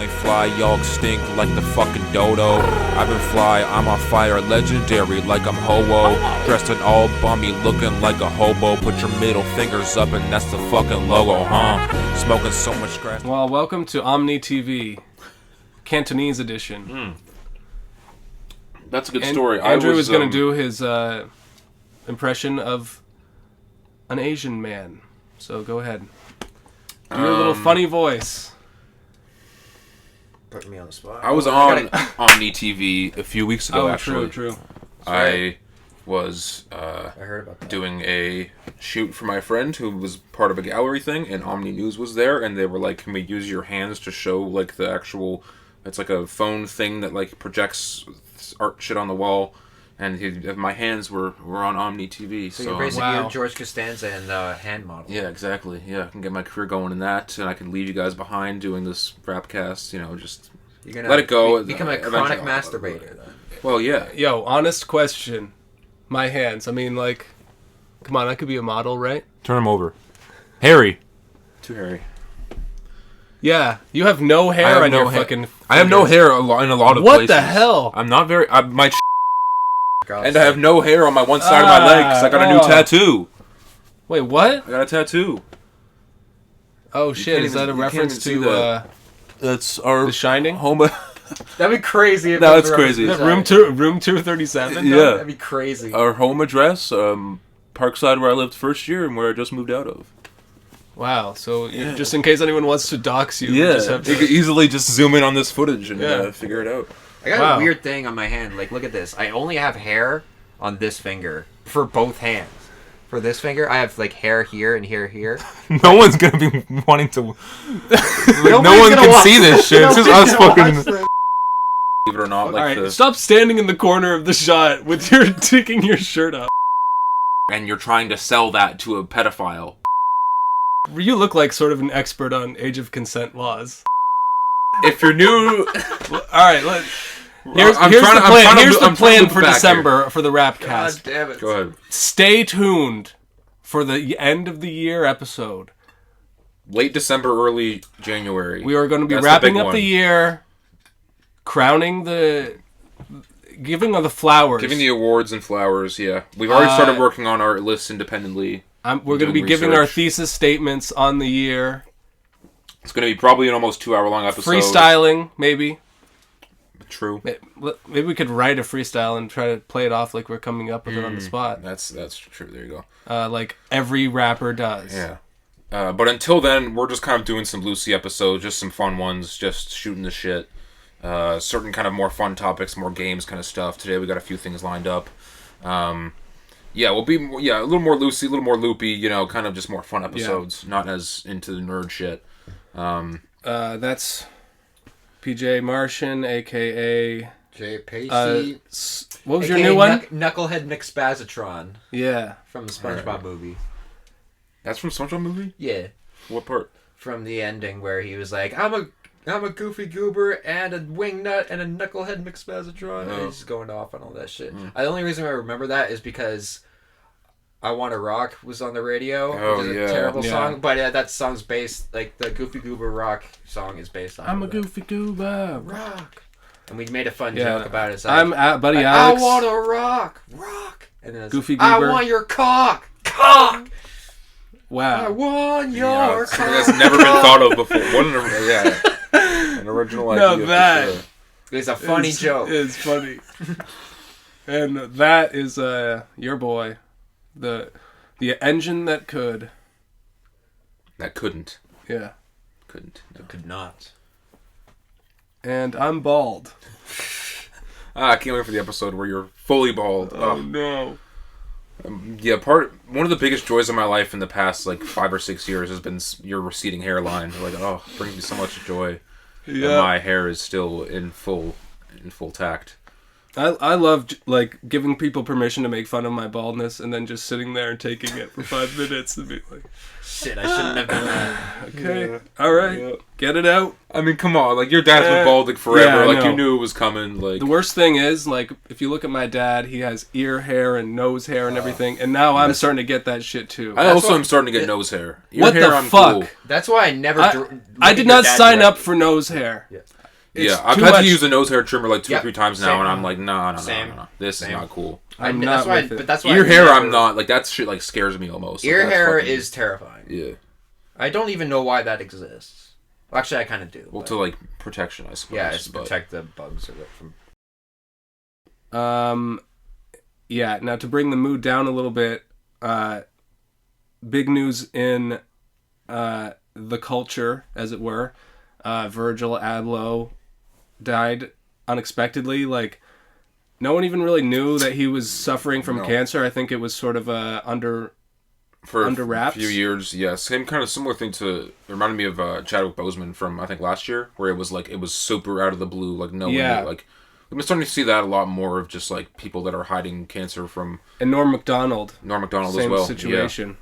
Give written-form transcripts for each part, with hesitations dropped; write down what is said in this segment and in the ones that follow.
ain't fly, y'all stink like the fucking dodo. I've been fly, I'm on fire, legendary like I'm Ho-Oh. Dressed in all bummy, looking like a hobo. Put your middle fingers up and that's the fucking logo, huh? Smoking so much grass. Well, welcome to Omni TV, Cantonese edition. That's a good story. Andrew was going to do his impression of an Asian man. So go ahead. Do your little funny voice. Put me on the spot. I was on Omni TV a few weeks ago, actually. True. I was I heard about that. doing a shoot for my friend who was part of a gallery thing, and Omni News was there, and they were like, can we use your hands to show, like, the actual... It's like a phone thing that, like, projects art shit on the wall. And my hands were on Omni TV. So you're basically your George Costanza and hand model. Yeah, exactly. Yeah, I can get my career going in that, and I can leave you guys behind doing this Rapcast, just let it go. Become a chronic masturbator. Then. Well, yeah. Yo, honest question. My hands. I mean, like, come on, I could be a model, right? Turn him over. Harry. Too hairy. Yeah, you have no hair on your fucking... I have no hair in a lot of places. What the hell? I'm not very... my and I have no hair on my one side of my leg because I got a new tattoo. Wait, what? I got a tattoo. Oh shit! Is that a reference to that's our The Shining? Home. That'd be crazy. If No, it's crazy. Room 237? Yeah, That'd be crazy. our home address, Parkside, where I lived first year and where I just moved out of. Wow. So just in case anyone wants to dox you, you just have to... you could easily just zoom in on this footage and figure it out. I got a weird thing on my hand. Like, look at this. I only have hair on this finger for both hands. For this finger, I have like hair here and here. No one's gonna be wanting to. No one can see this shit. It's just us fucking. Believe it or not, like Alright, stop standing in the corner of the shot with your taking your shirt up. And you're trying to sell that to a pedophile. You look like sort of an expert on age of consent laws. If you're new, alright, here's the plan for December for the Rapcast. God damn it. Go ahead. Stay tuned for the end of the year episode. Late December, early January. We are going to be wrapping up the year, crowning giving the flowers. Giving the awards and flowers, yeah. We've already started working on our lists independently. We're going to be giving our thesis statements on the year. It's going to be probably an almost 2-hour-long episode. Freestyling, maybe. True. Maybe we could write a freestyle and try to play it off like we're coming up with it on the spot. That's true. There you go. Like every rapper does. Yeah. But until then, we're just kind of doing some Lucy episodes, just some fun ones, just shooting the shit. Certain kind of more fun topics, more games kind of stuff. Today we got a few things lined up. We'll be a little more Lucy, a little more loopy, kind of just more fun episodes, not as into the nerd shit. That's PJ Martian, a.k.a. Jay Pacey. What was your new one? Knucklehead McSpazatron. Yeah. From the SpongeBob movie. That's from SpongeBob movie? Yeah. What part? From the ending where he was like, I'm a goofy goober and a wingnut and a knucklehead McSpazatron. And he's just going off on all that shit. The only reason I remember that is because I Wanna Rock was on the radio, which is a terrible song, but that song's based, like, the Goofy Goober Rock song is based on I'm a Goofy Goober. Rock. And we made a fun joke about it. It's like, I'm Buddy Alex. I wanna rock. And then it's Goofy like, Goober. I want your cock. Wow. I want your cock. That's never been thought of before. An original idea. No, that for sure. It's a funny joke. It's funny. And that is your boy. The engine that could. That couldn't. Yeah. Couldn't. That could not. And I'm bald. I can't wait for the episode where you're fully bald. Oh no. One of the biggest joys of my life in the past, 5 or 6 years has been your receding hairline. It brings me so much joy. Yeah. And my hair is still in full tact. I love like giving people permission to make fun of my baldness and then just sitting there and taking it for 5 minutes and be like, shit, I shouldn't have done that. okay, Yeah. all right, Yeah. get it out. I mean, come on, like your dad's been bald like forever. Yeah, I like know. you knew it was coming. Like The worst thing is, like, if you look at my dad, he has ear hair and nose hair and everything, and now I'm starting to get that shit too. I also am starting to get nose hair. Ear What hair, the I'm fuck? cool. That's why I never. I did not sign up for nose hair. Yeah. It's Yeah, I've too had much. to use a nose hair trimmer like 2 or Yep, 3 times now, same. and I'm like, no. Same. This is Same. not cool. I'm that's not why. with it. But that's why Ear I hair, never- I'm not like that. Shit like scares me almost. Like, Ear that's hair fucking- is terrifying. Yeah. I don't even know why that exists. Well, actually, I kind of do. Well, but- to like protection, I suppose. yeah, it's to but- protect the bugs or from. Yeah, now to bring the mood down a little bit, big news in the culture, as it were. Virgil Abloh died unexpectedly. Like, no one even really knew that he was suffering from cancer. I think it was sort of under wraps. A few years, yeah. Same kind of similar thing to, it reminded me of Chadwick Boseman from, I think, last year, where it was like, it was super out of the blue, like no one Yeah. knew. Like, we've been starting to see that a lot more of just like people that are hiding cancer from And Norm Macdonald. Norm Macdonald Same as well. situation.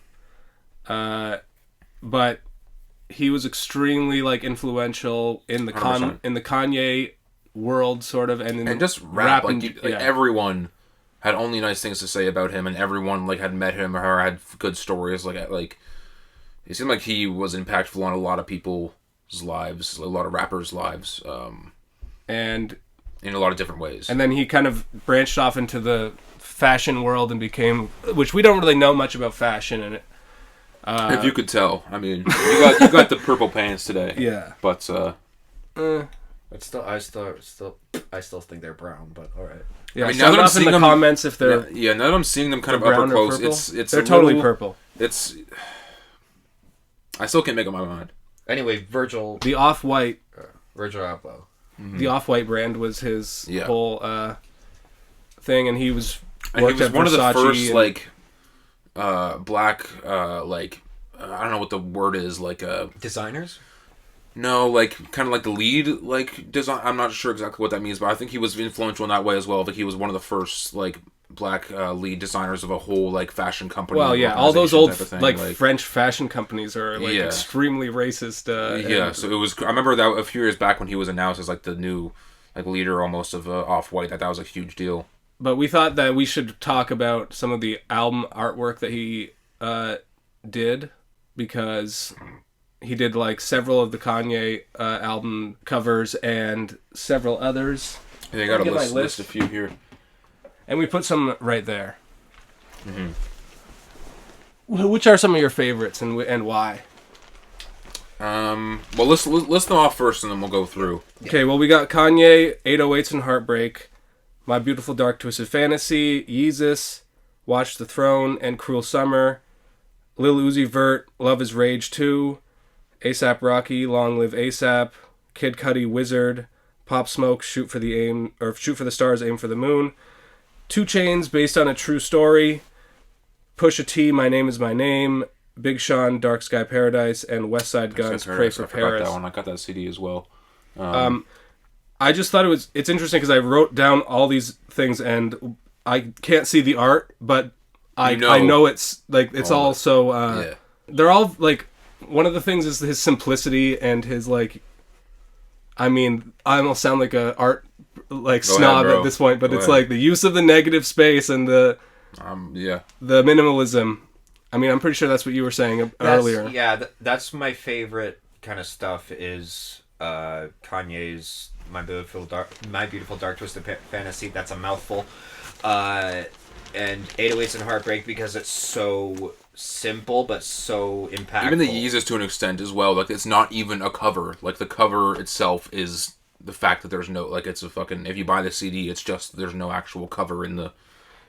But he was extremely like influential in the 100%. in the Kanye world, sort of, and in And just rap, like, and- like everyone had only nice things to say about him, and everyone like had met him or had good stories. Like it seemed like he was impactful on a lot of people's lives, a lot of rappers' lives, and in a lot of different ways. then he kind of branched off into the fashion world and became, which we don't really know much about fashion in it. If you could tell, I mean, you got the purple pants today. Yeah. But I still think they're brown, but all right. Yeah, I mean, now now that I'm in seeing the them- comments if they're yeah, now that I'm seeing them kind of brown up or close, purple. it's They're a totally little- purple. It's I still can't make up my mind. Anyway, Virgil The Off-White Abloh. the Off-White brand was his Yeah. whole thing, and he was And he worked was at one of the Versace first and- like black like I don't know what the word is, like Designers? no, like kind of like the lead like design. I'm not sure exactly what that means, but I think he was influential in that way as well. Like he was one of the first like black lead designers of a whole like fashion company. Well, yeah, all those organization old type of thing, like French fashion companies are like Yeah. extremely racist. yeah. and- So it was. I remember that a few years back when he was announced as like the new like leader almost of Off-White. That was a huge deal. But we thought that we should talk about some of the album artwork that he did, because he did like several of the Kanye album covers and several others. Yeah, I got Let me a get my list a few here. And we put some right there. Which are some of your favorites and why? Well, let's list them off first, and then we'll go through. Okay, well, we got Kanye, 808s and Heartbreak, My Beautiful Dark Twisted Fantasy, Yeezus, Watch the Throne, and Cruel Summer, Lil Uzi Vert, Love is Rage 2, ASAP Rocky, Long Live ASAP, Kid Cudi, Wizard, Pop Smoke, Shoot for the Stars, Aim for the Moon, 2 Chainz, Based on a True Story, Pusha T, My Name is My Name, Big Sean, Dark Sky Paradise, and West Side Guns, Pray for I forgot Paris. that one. I got that CD as well. I just thought it's interesting because I wrote down all these things and I can't see the art, but I know it's like it's all so Yeah. they're all like, one of the things is his simplicity and his like, I mean, I almost sound like a art like Go snob ahead, at this point, but Go it's ahead. like the use of the negative space and the Yeah. minimalism. I mean, I'm pretty sure that's what you were saying earlier. Yeah, that's my favorite kind of stuff is Kanye's My Beautiful Dark Twisted Fantasy. That's a mouthful. And 808s and Heartbreak, because it's so simple but so impactful. Even the Yeezus to an extent as well. Like, it's not even a cover. Like, the cover itself is the fact that there's no, like, it's a fucking, if you buy the CD, it's just, there's no actual cover in the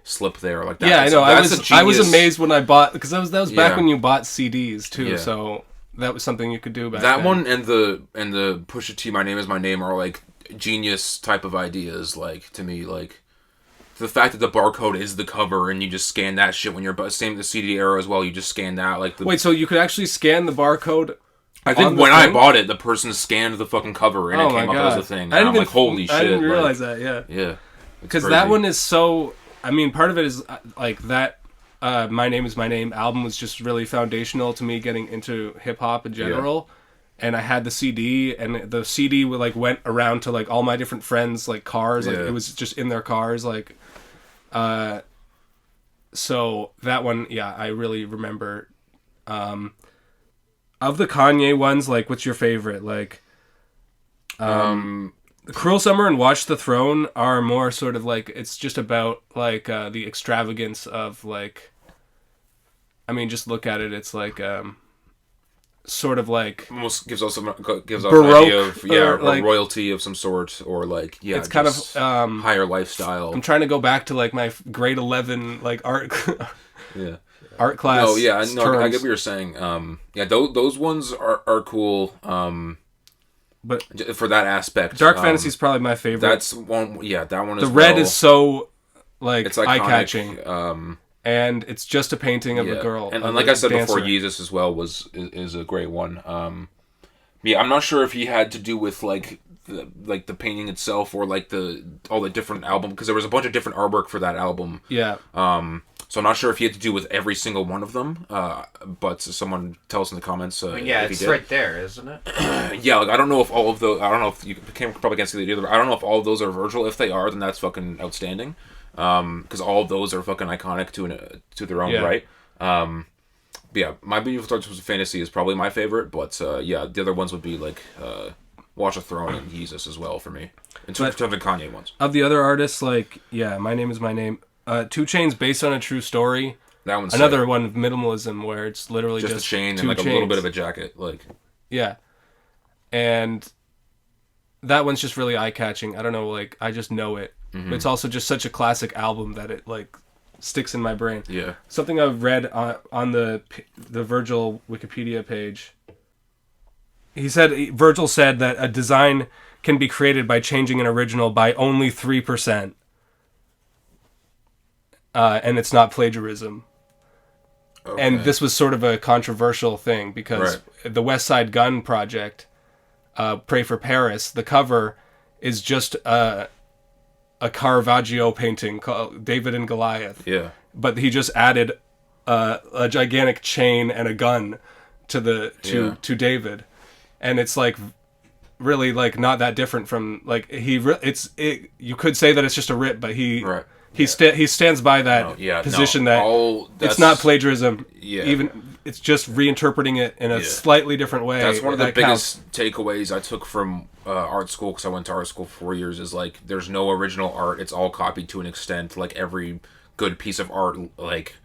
slip there. Like that. Yeah, I know. That's I was amazed when I bought, because that was back Yeah. when you bought CDs too. Yeah. So that was something you could do back That then. one and the Pusha T, My Name is My Name are like genius type of ideas. Like, to me, like the fact that the barcode is the cover and you just scan that shit when you're same the CD era as well. You just scan that like the. Wait, so you could actually scan the barcode? I think on the when I thing? bought it, the person scanned the fucking cover and it came up as a thing. And I'm like, holy shit! I didn't like, realize that. Yeah. Yeah. because that one is so. I mean, part of it is like that. My Name Is My Name album was just really foundational to me getting into hip hop in general. And I had the CD, and the CD would, like, went around to, like, all my different friends, like, cars. Like, it was just in their cars, like, so that one, yeah, I really remember. Of the Kanye ones, like, what's your favorite? Like, Cruel Summer and Watch the Throne are more sort of, like, it's just about, like, the extravagance of, like, I mean, just look at it, it's like, sort of like almost gives us an idea of like, royalty of some sort, or like it's kind of higher lifestyle. I'm trying to go back to like my grade 11 like art art class. No, yeah, no, I get what you're saying. Those ones are cool. But for that aspect, Dark Fantasy is probably my favorite. That's one. Yeah, that one. The red is so like it's eye catching. And it's just a painting of a girl. And like I said before, Yeezus as well is a great one. I'm not sure if he had to do with like the painting itself or like all the different album, because there was a bunch of different artwork for that album. Yeah. So I'm not sure if he had to do with every single one of them. But someone tell us in the comments. It's right there, isn't it? Yeah, like I don't know if all of those. I don't know if you came up against either. But I don't know if all of those are Virgil. If they are, then that's fucking outstanding. Because all of those are fucking iconic to their own right. My Beautiful Dark Twisted Fantasy is probably my favorite, but the other ones would be like Watch the Throne and Yeezus as well for me. In terms of the Kanye ones. Of the other artists, like My Name Is My Name, 2 Chainz Based on a True Story. That one's another sick. one of minimalism where it's literally just a chain and like chains. A little bit of a jacket, like and that one's just really eye catching. I don't know, like I just know it. But it's also just such a classic album that it like sticks in my brain. Yeah. Something I've read on the Virgil Wikipedia page. Virgil said that a design can be created by changing an original by only 3%. And it's not plagiarism. Okay. And this was sort of a controversial thing because the West Side Gun project, Pray for Paris, the cover is just a Caravaggio painting called David and Goliath. Yeah. But he just added a gigantic chain and a gun to David. And it's like really like not that different from like you could say that it's just a rip, but he stands by that position that it's not plagiarism. Yeah. Even it's just reinterpreting it in a slightly different way. That's one of the biggest takeaways I took from art school, because I went to art school for 4 years, is like there's no original art. It's all copied to an extent. Like every good piece of art like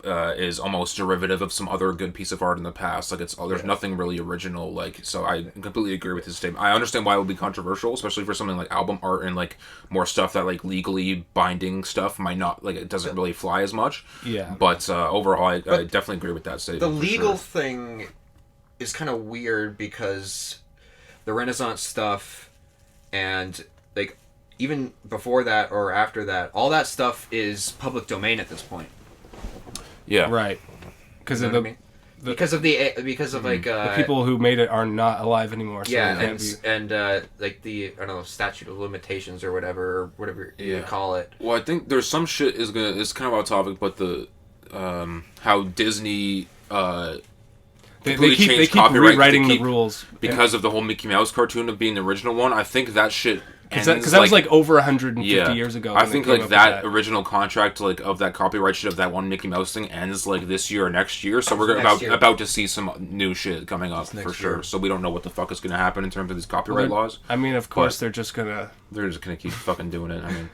is almost derivative of some other good piece of art in the past. Like there's nothing really original. Like, so I completely agree with his statement. I understand why it would be controversial, especially for something like album art and like more stuff that like legally binding stuff might not, like, it doesn't really fly as much. Yeah. But overall, I definitely agree with that statement. The legal thing is kind of weird because the Renaissance stuff and like even before that or after that, all that stuff is public domain at this point. Yeah. Right. Because of because of like the people who made it are not alive anymore. So and like the statute of limitations or whatever you call it. Well, I think there's some shit it's kind of off topic, but the how Disney they keep rewriting the rules because of the whole Mickey Mouse cartoon of being the original one. I think that shit. Because that was like over 150 years ago. I think like that original contract like of that copyright shit of that one Mickey Mouse thing ends like this year or next year. So we're about to see some new shit coming up for sure. So we don't know what the fuck is going to happen in terms of these copyright laws. I mean, of course they're just gonna keep fucking doing it. I mean,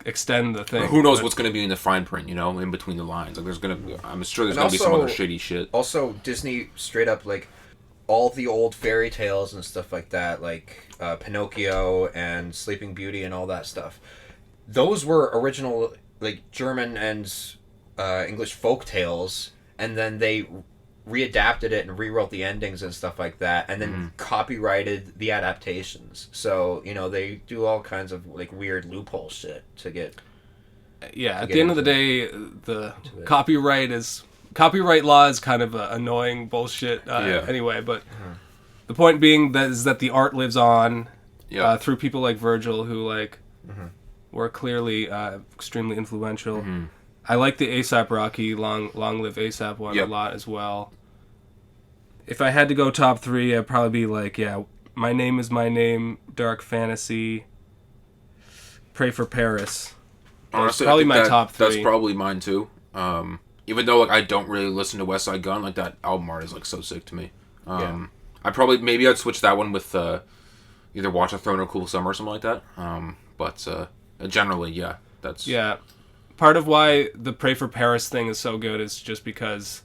extend the thing. Who knows what's going to be in the fine print? You know, in between the lines. Like I'm sure there's going to be some other shitty shit. Also, Disney straight up like all the old fairy tales and stuff like that, like Pinocchio and Sleeping Beauty and all that stuff. Those were original, like German and English folk tales, and then they readapted it and rewrote the endings and stuff like that, and then copyrighted the adaptations. So they do all kinds of like weird loophole shit to get. Yeah, at the end of the day, the copyright law is kind of annoying bullshit anyway, but the point being is that the art lives on through people like Virgil who like were clearly extremely influential. I like the A$AP Rocky Long Live A$AP one a lot as well. If I had to go top 3, I'd probably be like, My Name Is My Name, Dark Fantasy, Pray for Paris. Honestly, probably I think my top 3. That's probably mine too. Even though like I don't really listen to West Side Gun, like that album art is like so sick to me. Maybe I'd switch that one with either Watch the Throne or Cool Summer or something like that. But generally, that's Part of why the Pray for Paris thing is so good is just because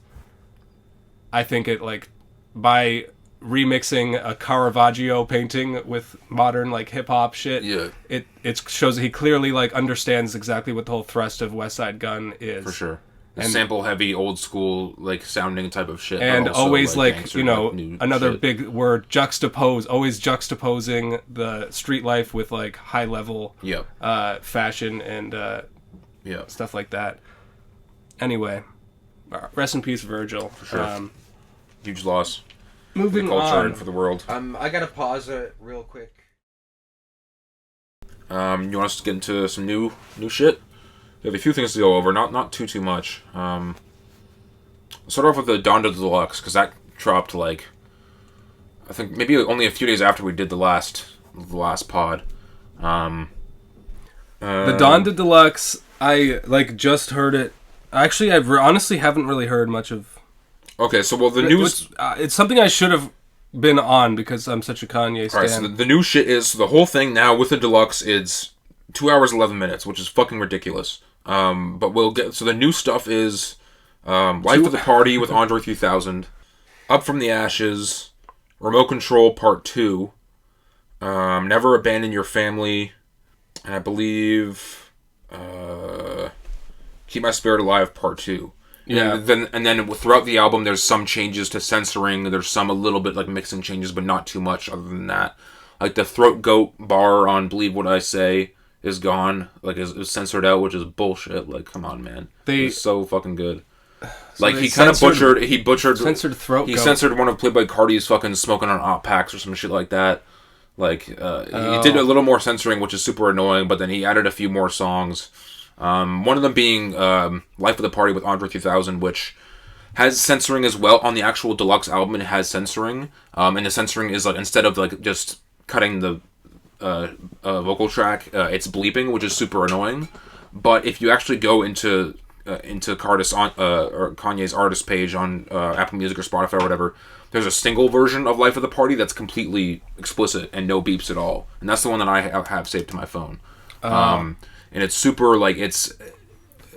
I think it like by remixing a Caravaggio painting with modern like hip hop shit, it shows that he clearly like understands exactly what the whole thrust of West Side Gun is. For sure. Sample heavy, old school, like sounding type of shit. And also, always like gangster, another shit. big word, always juxtaposing the street life with like high level fashion and stuff like that. Anyway, rest in peace, Virgil. For sure. Huge loss. Moving for the culture on. and for the world. I gotta pause it real quick. You want us to get into some new shit? We have a few things to go over, not too much. Start off with the Donda Deluxe, because that dropped like I think maybe only a few days after we did the last pod. The Donda Deluxe, I like just heard it. Actually, I honestly haven't really heard much of. Okay, so the news. It's something I should have been on because I'm such a Kanye stan. Alright, so the new shit is the whole thing now with the Deluxe is 2 hours 11 minutes, which is fucking ridiculous. But we'll get. So the new stuff is Life of the Party with Andre 3000, Up from the Ashes, Remote Control Part 2, Never Abandon Your Family, and I believe Keep My Spirit Alive Part 2. Yeah. And then throughout the album, there's some changes to censoring. There's some a little bit like mixing changes, but not too much other than that. Like the Throat Goat bar on Believe What I Say is gone. Like is censored out, which is bullshit. Like, come on, man. It's so fucking good. Like he kind of butchered. He censored Throat Goat. He censored one of Playboi Carti's fucking smoking on op packs or some shit like that. Like he did a little more censoring, which is super annoying. But then he added a few more songs. One of them being Life of the Party with Andre 3000, which has censoring as well on the actual Deluxe album. It has censoring, and the censoring is like instead of like just cutting the vocal track, it's bleeping, which is super annoying. But if you actually go into Kanye's artist page on Apple Music or Spotify or whatever, there's a single version of Life of the Party that's completely explicit and no beeps at all, and that's the one that I have saved to my phone. And it's super, like, it's...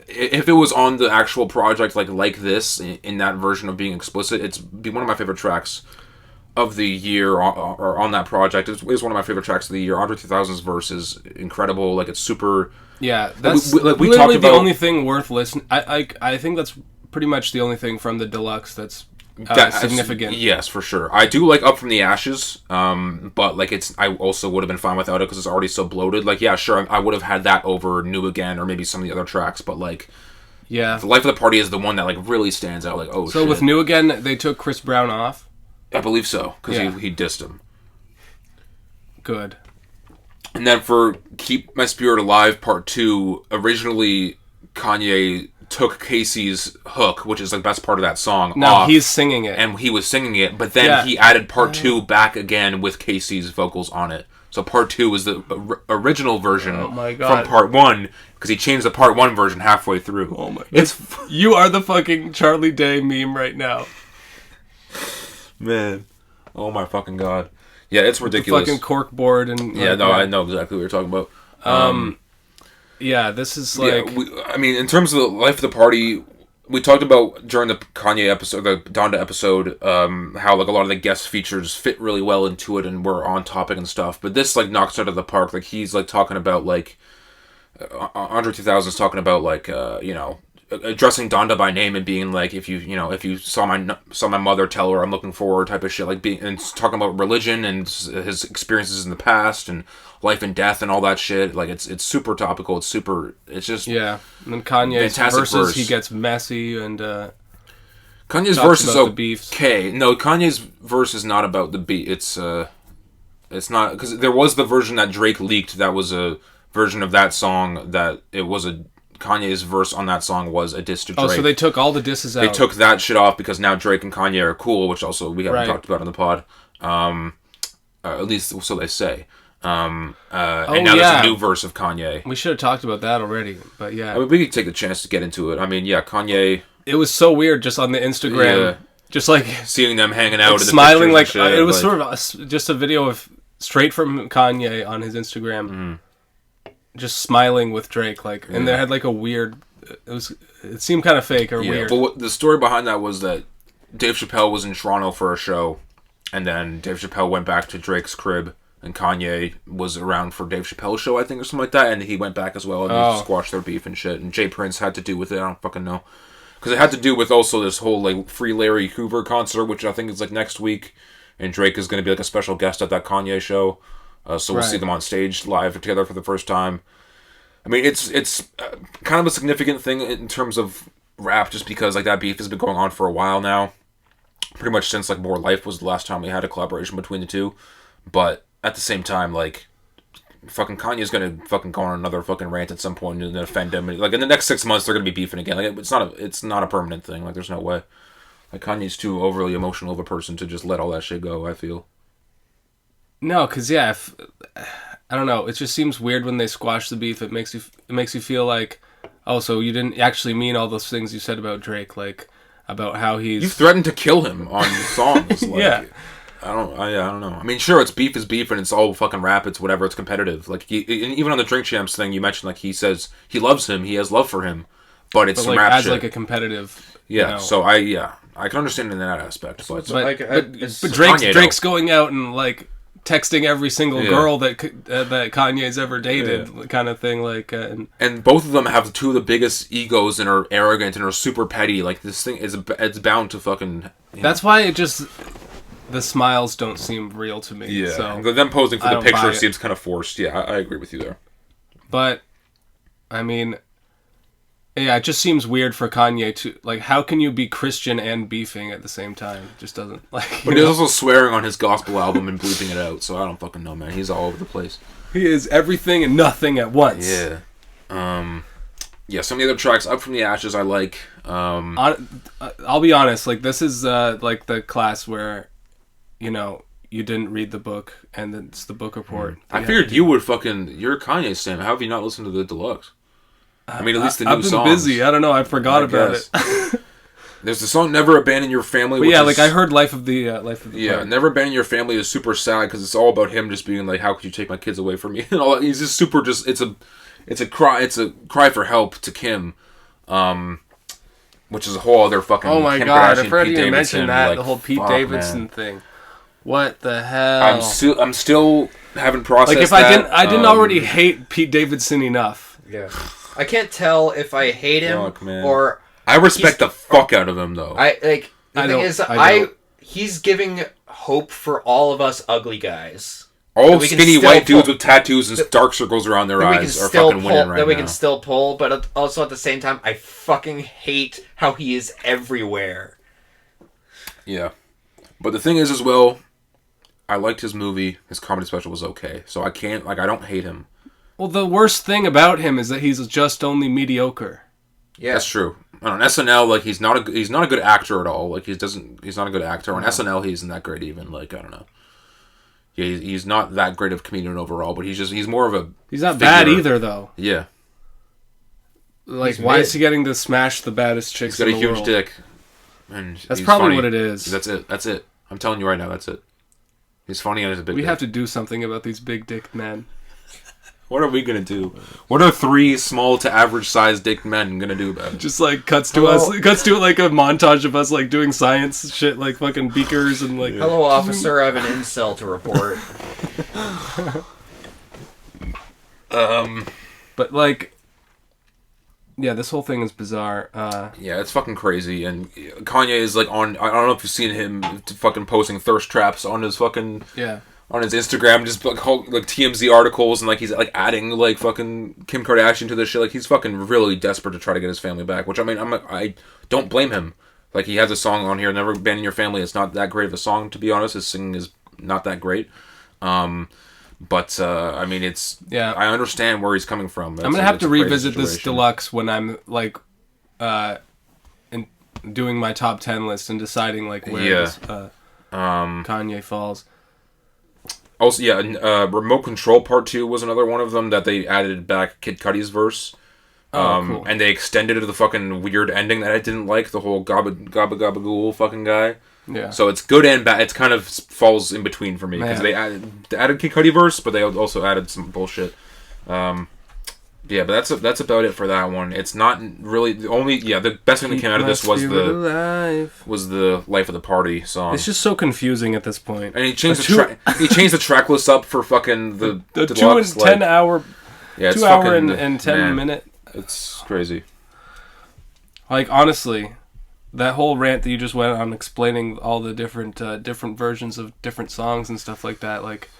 If it was on the actual project like this, in that version of being explicit, it'd be one of my favorite tracks of the year, or on that project. It's one of my favorite tracks of the year. Andre 3000's verse is incredible. Like, it's super... Yeah, that's we literally talked about the only thing worth listening... I think that's pretty much the only thing from the Deluxe that's significant. Yes, for sure. I do like Up from the Ashes, but like I also would have been fine without it because it's already so bloated. Like, yeah, sure, I would have had that over New Again or maybe some of the other tracks, but like, yeah, the Life of the Party is the one that like really stands out. Like, oh, so shit. With New Again, they took Chris Brown off. I believe so because he dissed him. Good. And then for Keep My Spirit Alive Part 2, originally Kanye took Casey's hook, which is the best part of that song, off. He's singing it. And he was singing it, but then he added Part 2 back again with Casey's vocals on it. So Part 2 was the original version from Part 1, because he changed the Part 1 version halfway through. Oh my god. You are the fucking Charlie Day meme right now. Man. Oh my fucking god. Yeah, it's ridiculous. The fucking corkboard and... I know exactly what you're talking about. Yeah, this is like... Yeah, in terms of the Life of the Party, we talked about during the Kanye episode, the Donda episode, how like a lot of the guest features fit really well into it and were on topic and stuff. But this like knocks it out of the park. Like he's like talking about like Andre 3000's talking about like addressing Donda by name and being like, if you saw my mother, tell her I'm looking for her, type of shit. Like and talking about religion and his experiences in the past and life and death and all that shit. Like it's super topical. It's just and then Kanye's verses, he gets messy and Kanye's verse is okay. No, Kanye's verse is not about the beat. It's not, because there was the version that Drake leaked that was a version of that song that it was Kanye's verse on that song was a diss to Drake. Oh, so they took all the disses out. They took that shit off because now Drake and Kanye are cool, which also we haven't talked about on the pod. At least so they say. And now there's a new verse of Kanye. We should have talked about that already, but yeah. I mean, we could take the chance to get into it. I mean, yeah, Kanye. It was so weird just on the Instagram, just like seeing them hanging out, and smiling, like shit, it was sort of just a video of straight from Kanye on his Instagram, just smiling with Drake, like, and they had like a weird. It seemed kind of fake or weird. But the story behind that was that Dave Chappelle was in Toronto for a show, and then Dave Chappelle went back to Drake's crib. And Kanye was around for Dave Chappelle's show, I think, or something like that, and he went back as well, and they squashed their beef and shit. And Jay Prince had to do with it, I don't fucking know. Because it had to do with also this whole, like, Free Larry Hoover concert, which I think is, like, next week. And Drake is going to be, like, a special guest at that Kanye show. So we'll see them on stage live together for the first time. I mean, it's kind of a significant thing in terms of rap, just because, like, that beef has been going on for a while now. Pretty much since, like, More Life was the last time we had a collaboration between the two. But at the same time, like, fucking Kanye's gonna fucking go on another fucking rant at some point and offend him. Like, in the next 6 months, they're gonna be beefing again. Like, it's not a permanent thing. Like, there's no way. Like, Kanye's too overly emotional of a person to just let all that shit go, I feel. No, because, yeah, I don't know. It just seems weird when they squash the beef. It makes you feel like, oh, so you didn't actually mean all those things you said about Drake, like, about how he's... You threatened to kill him on songs. Like, yeah. I don't know. I mean, sure, it's beef is beef, and it's all fucking rap. It's whatever. It's competitive. Like, even on the Drink Champs thing, you mentioned, like, he says he loves him. He has love for him, but it's some like, rap as shit. Like a competitive. Yeah. You know. So I can understand in that aspect, but Drake's going out and like texting every single girl that Kanye's ever dated, kind of thing. Like, and both of them have two of the biggest egos and are arrogant and are super petty. Like, this thing it's bound to fucking. That's why it just. The smiles don't seem real to me. Yeah, so them posing for the picture seems kind of forced. Yeah, I agree with you there. But, I mean, yeah, it just seems weird for Kanye to, like, how can you be Christian and beefing at the same time? It just doesn't, like... But he's also swearing on his gospel album and bleeping it out, so I don't fucking know, man. He's all over the place. He is everything and nothing at once. Yeah. Yeah, some of the other tracks, Up From the Ashes, I like. I'll be honest, like, this is, like, the class where... You know, you didn't read the book, and it's the book report. I figured you would you're a Kanye stan. How have you not listened to the Deluxe? I mean, at least the new songs. I've been busy. I don't know. I forgot about it. There's the song "Never Abandon Your Family." But yeah, like I heard "Life of the yeah, Park." "Never Abandon Your Family" is super sad because it's all about him just being like, "How could you take my kids away from me?" and all that. He's just super. It's a cry for help to Kim. Which is a whole other fucking. Oh my Kim god! Kardashian, I've heard Pete you Davidson, mention that like, the whole Pete fuck, Davidson man. thing. What the hell? I'm still haven't processed. Like if that. I didn't already hate Pete Davidson enough. Yeah, I can't tell if I hate him or I respect the fuck out of him though. He's giving hope for all of us ugly guys. All skinny white dudes with tattoos and dark circles around their eyes are fucking winning right now. That we can still pull, but also at the same time, I fucking hate how he is everywhere. Yeah, but the thing is as well. I liked his movie. His comedy special was okay. So I don't hate him. Well, the worst thing about him is that he's just only mediocre. Yeah. That's true. On SNL, like, he's not a good actor at all. Like, he's not a good actor. On SNL, he isn't that great even. Like, I don't know. Yeah, he's not that great of a comedian overall, but he's more of a He's not bad either, though. Yeah. Like, why is he getting to smash the baddest chicks in the world? He's got a huge dick. And that's probably what it is. That's it. I'm telling you right now, that's it. He's funny and he's a big dick. We have to do something about these big dick men. What are we gonna do? What are 3 small to average sized dick men gonna do about it? Just like cuts to like a montage of us like doing science shit, like fucking beakers and like. Hello, officer. I have an incel to report. But like. Yeah, this whole thing is bizarre. Yeah, it's fucking crazy. And Kanye is like on. I don't know if you've seen him fucking posting thirst traps on his fucking on his Instagram, just like TMZ articles, and like he's like adding like fucking Kim Kardashian to this shit. Like he's fucking really desperate to try to get his family back. Which I mean, I don't blame him. Like he has a song on here, "Never Abandon Your Family." It's not that great of a song, to be honest. His singing is not that great. But I mean, it's Yeah. I understand where he's coming from. I'm gonna have to revisit this Deluxe when I'm like, doing my top 10 list and deciding like where this, Kanye falls. Also, Remote Control Part 2 was another one of them that they added back Kid Cudi's verse. Cool. And they extended it to the fucking weird ending that I didn't like, the whole Gabagool fucking guy. Yeah. So it's good and bad. It kind of falls in between for me, because they added Kid Cudi verse, but they also added some bullshit. Yeah, but that's about it for that one. It's not really the best thing that came out of this was the Life of the Party song. It's just so confusing at this point. And he changed the track list up for fucking the Deluxe, 2 and 10 hour. Yeah, 2 hour and 10 minute. It's crazy. Like, honestly, that whole rant that you just went on explaining all the different versions of different songs and stuff like that, like,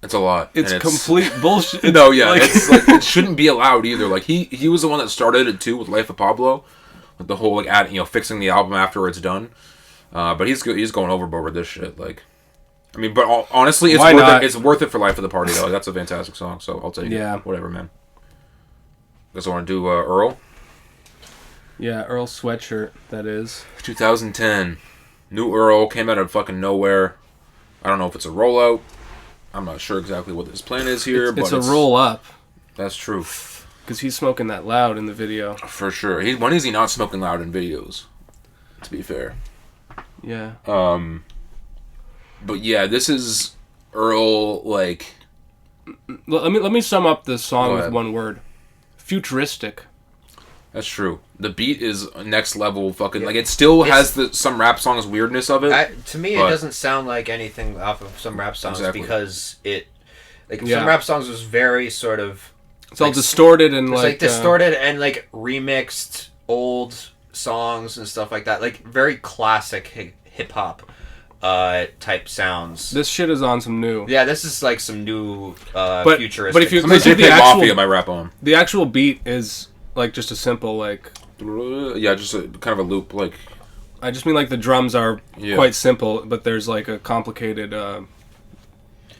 it's a lot. It's complete bullshit. No, yeah, it's like it shouldn't be allowed either. Like he was the one that started it too with Life of Pablo, with the whole like fixing the album after it's done. But he's going overboard with this shit. Like, I mean, but honestly, it's worth it for Life of the Party though. Like, that's a fantastic song, so I'll take it. Yeah, whatever, man. Guess I want to do Earl. Yeah, Earl Sweatshirt. That is 2010. New Earl came out of fucking nowhere. I don't know if it's a rollout. I'm not sure exactly what his plan is here, but it's a roll up. That's true. Because he's smoking that loud in the video. For sure. When is he not smoking loud in videos? To be fair. Yeah. But yeah, this is Earl, like... Let me sum up this song with one word. Futuristic. That's true. The beat is next level fucking... Like, it still has some rap songs weirdness of it. To me, it doesn't sound like anything off of some rap songs because some rap songs was very sort of... It's all distorted and like distorted and like remixed old songs and stuff like that. Like, very classic hip-hop type sounds. This shit is on some new. Yeah, this is like some new futuristic. But if you listen to the Mafia, my rap on. The actual beat is like just a simple like... Yeah, just kind of a loop, like... I just mean like the drums are quite simple, but there's like a complicated... and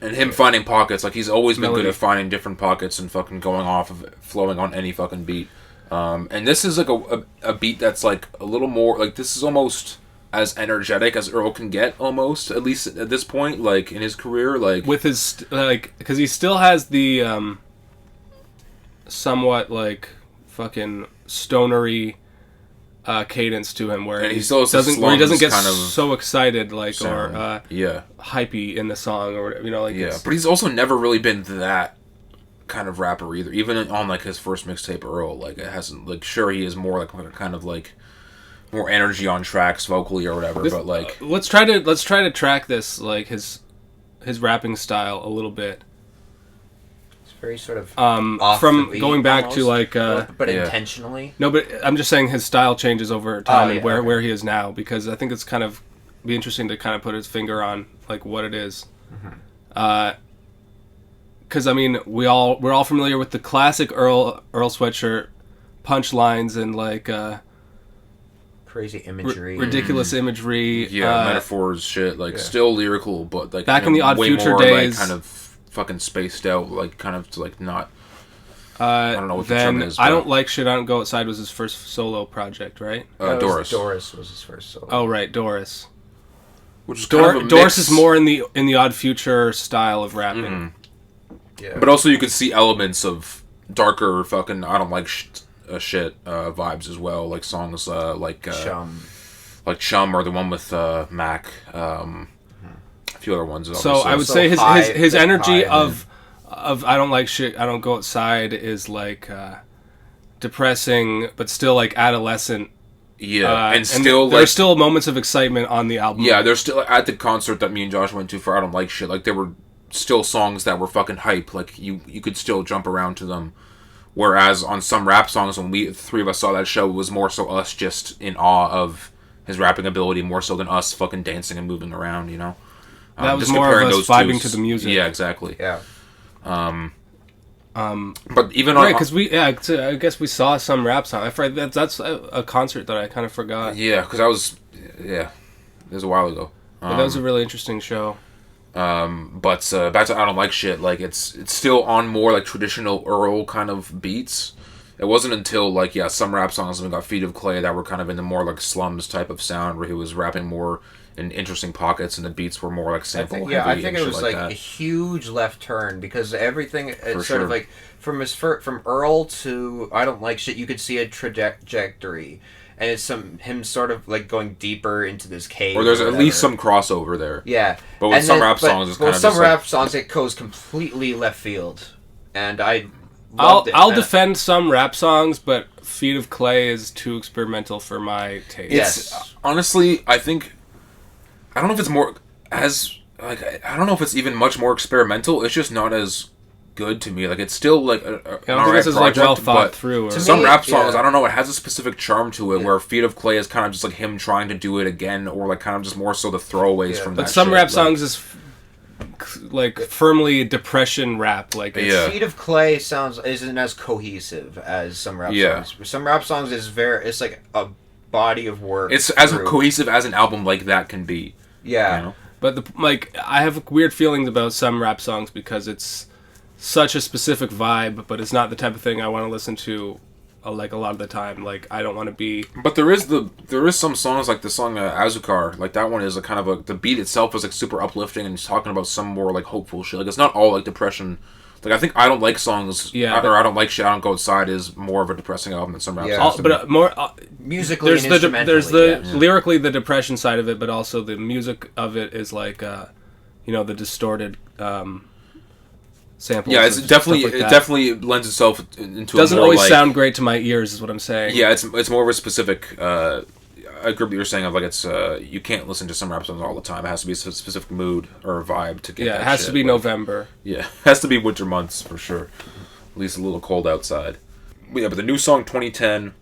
him finding pockets, like he's always been good at finding different pockets and fucking going off of it, flowing on any fucking beat. And this is like a beat that's like a little more... Like, this is almost as energetic as Earl can get, almost, at least at this point, like, in his career, like... With his, like... Because he still has the, somewhat, like... fucking stonery cadence to him where he doesn't get so excited like sound. Or hypey in the song or whatever, like but he's also never really been that kind of rapper either, even on like his first mixtape Earl. Like, it hasn't, like, sure, he is more like kind of like more energy on tracks vocally or whatever, but like let's try to track this, like his rapping style a little bit. Very sort of off from going back almost, to like but intentionally. No, but I'm just saying his style changes over time and where he is now, because I think it's kind of be interesting to kind of put his finger on like what it is. Because I mean we're all familiar with the classic Earl Sweatshirt punchlines and like crazy imagery, ridiculous imagery, metaphors, shit, like still lyrical, but like back in the Odd Future days, like, kind of fucking spaced out, like kind of like not. I don't know what the term is. I Don't Like Shit, I Don't Go Outside was his first solo project, right? Doris. Doris was his first solo. Oh right, Doris. Which is kind of a Doris mix. is more in the Odd Future style of rapping. Mm-hmm. Yeah, but also you could see elements of darker fucking I Don't Like Shit vibes as well, like songs like Chum or the one with Mac. A few other ones. So I would say his energy of I Don't Like Shit, I Don't Go Outside is like depressing, but still like adolescent. Yeah, and still there's still moments of excitement on the album. Yeah, there's still at the concert that me and Josh went to for I Don't Like Shit. Like, there were still songs that were fucking hype. Like, you could still jump around to them. Whereas on some rap songs, when the three of us saw that show, it was more so us just in awe of his rapping ability, more so than us fucking dancing and moving around. You know. That was more of us vibing to the music. Yeah, exactly. Yeah. But even on... Right, because I guess we saw some rap song. That's a concert that I kind of forgot. Yeah, because it was a while ago. But that was a really interesting show. But back to I Don't Like Shit, like it's still on more like traditional Earl kind of beats. It wasn't until like some rap songs when we got Feet of Clay that were kind of in the more like slums type of sound where he was rapping more in interesting pockets and the beats were more like sample heavy. I think and it was like like that. a huge left turn because everything it's sort of sure. like from Earl to I Don't Like Shit, you could see a trajectory. And it's him sort of like going deeper into this cave. Or there's at least some crossover there. Yeah. But with some rap songs, it's kind of some just rap like, songs, it goes completely left field. And I loved it. I'll defend some rap songs, but Feet of Clay is too experimental for my taste. Yes. Honestly, I think I don't know if it's more as like I don't know if it's even much more experimental. It's just not as good to me. Like it's still like I don't think this is like well thought through. Or... Some rap songs, I don't know, it has a specific charm to it where Feet of Clay is kind of just like him trying to do it again, or like kind of just more so the throwaways from that. But some shit. rap songs is like firmly depression rap. Like Feet of Clay isn't as cohesive as some rap songs. Some rap songs it's like a body of work. It's as cohesive as an album like that can be. Yeah. You know? But I have weird feelings about some rap songs because it's such a specific vibe, but it's not the type of thing I want to listen to like a lot of the time. Like I don't want to be. But there is some songs like the song Azukar, like that one is a kind of the beat itself is like super uplifting and he's talking about some more like hopeful shit. Like it's not all like depression. Like I think I Don't Like songs, or I Don't Like Shit, I Don't Go Outside is more of a depressing album than some rap songs. But more musically and instrumentally. There's the lyrically the depression side of it, but also the music of it is like the distorted. Samples. Yeah, it's definitely like it definitely lends itself into. Doesn't a more, always like, sound great to my ears, is what I'm saying. Yeah, it's more of a specific. I agree with what you're saying of like it's you can't listen to some rap songs all the time. It has to be a specific mood or a vibe to get. Yeah, that it has shit. to be November. Yeah, it has to be winter months for sure. At least a little cold outside. But yeah, but the new song 2010.